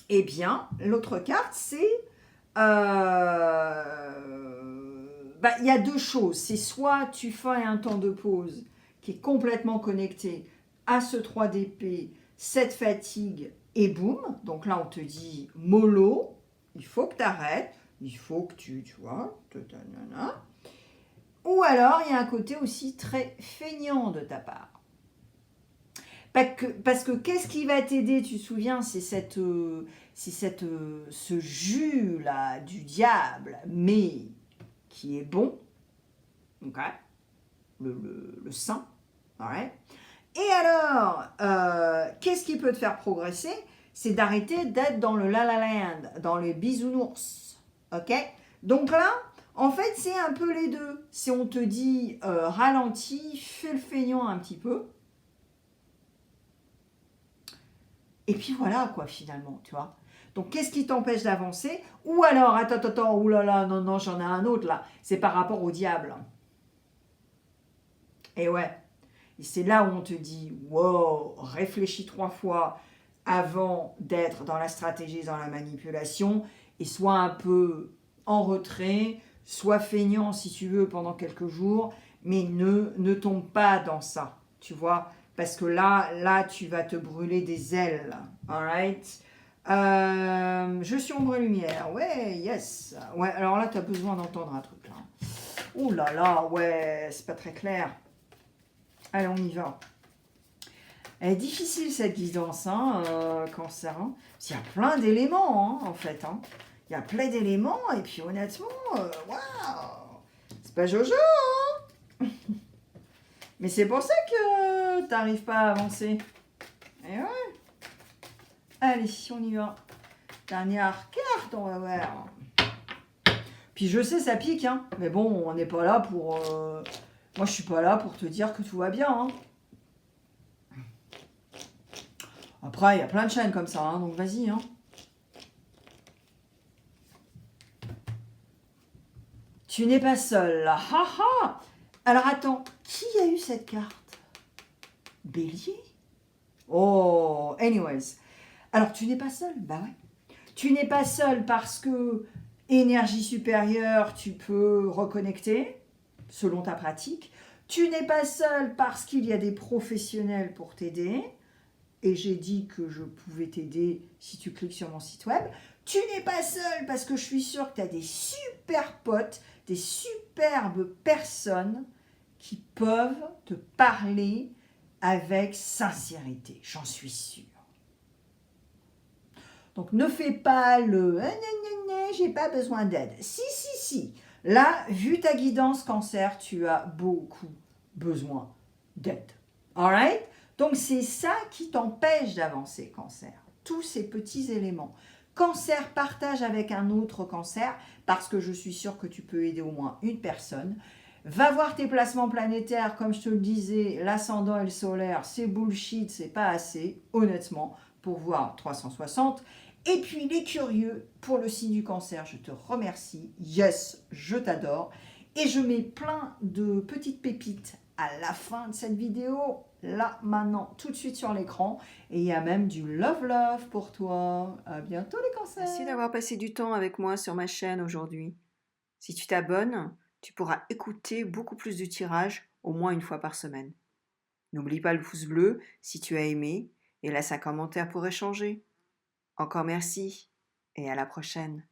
eh bien, l'autre carte, c'est... il y a deux choses. C'est soit tu fais un temps de pause qui est complètement connecté à ce 3 d'épée, cette fatigue, et boum. Donc là, on te dit mollo, il faut que tu arrêtes, il faut que tu vois, ou alors, il y a un côté aussi très feignant de ta part. Parce que qu'est-ce qui va t'aider, tu te souviens, c'est ce jus-là du diable, mais qui est bon, okay, le saint, right. Et alors, qu'est-ce qui peut te faire progresser? C'est d'arrêter d'être dans le la la land, dans les bisounours, ok? Donc là, en fait, c'est un peu les deux. Si on te dit ralentis, fais le feignant un petit peu, et puis voilà, quoi, finalement, tu vois. Donc, qu'est-ce qui t'empêche d'avancer? Ou alors, attends, oulala, non, j'en ai un autre, là. C'est par rapport au diable. Et ouais. Et c'est là où on te dit, wow, réfléchis 3 fois avant d'être dans la stratégie, dans la manipulation, et sois un peu en retrait, sois feignant si tu veux pendant quelques jours, mais ne tombe pas dans ça, tu vois. Parce que là, tu vas te brûler des ailes, alright? Je suis ombre et lumière. Ouais, yes. Ouais, alors là, tu as besoin d'entendre un truc. Là. Ouh là là, ouais, c'est pas très clair. Allez, on y va. Elle est difficile cette guidance, hein, Cancer. Hein. Il y a plein d'éléments, hein, en fait. Hein. Il y a plein d'éléments, et puis honnêtement, waouh, c'est pas Jojo, hein. Mais c'est pour ça que t'arrives pas à avancer. Et ouais. Allez, on y va. Dernière carte, on va voir. Puis je sais, ça pique, hein. Mais bon, on n'est pas là pour... Moi, je suis pas là pour te dire que tout va bien, hein. Après, il y a plein de chaînes comme ça, hein, donc vas-y, hein. Tu n'es pas seul, là. Ha ha. Alors attends, qui a eu cette carte? Bélier? Oh, anyways. Alors, tu n'es pas seul? Bah ouais. Tu n'es pas seul parce que énergie supérieure, tu peux reconnecter selon ta pratique. Tu n'es pas seul parce qu'il y a des professionnels pour t'aider. Et j'ai dit que je pouvais t'aider si tu cliques sur mon site web. Tu n'es pas seul parce que je suis sûre que tu as des super potes, des superbes personnes qui peuvent te parler avec sincérité. J'en suis sûre. Donc ne fais pas le j'ai pas besoin d'aide. Si. Là, vu ta guidance Cancer, tu as beaucoup besoin d'aide. Alright? Donc c'est ça qui t'empêche d'avancer, Cancer. Tous ces petits éléments. Cancer, partage avec un autre Cancer parce que je suis sûre que tu peux aider au moins une personne. Va voir tes placements planétaires, comme je te le disais, l'ascendant et le solaire, c'est bullshit, c'est pas assez, honnêtement, pour voir 360. Et puis les curieux, pour le signe du Cancer, je te remercie. Yes, je t'adore. Et je mets plein de petites pépites à la fin de cette vidéo, là, maintenant, tout de suite sur l'écran. Et il y a même du love pour toi. À bientôt les Cancers. Merci d'avoir passé du temps avec moi sur ma chaîne aujourd'hui. Si tu t'abonnes, tu pourras écouter beaucoup plus de tirages au moins une fois par semaine. N'oublie pas le pouce bleu si tu as aimé et laisse un commentaire pour échanger. Encore merci et à la prochaine.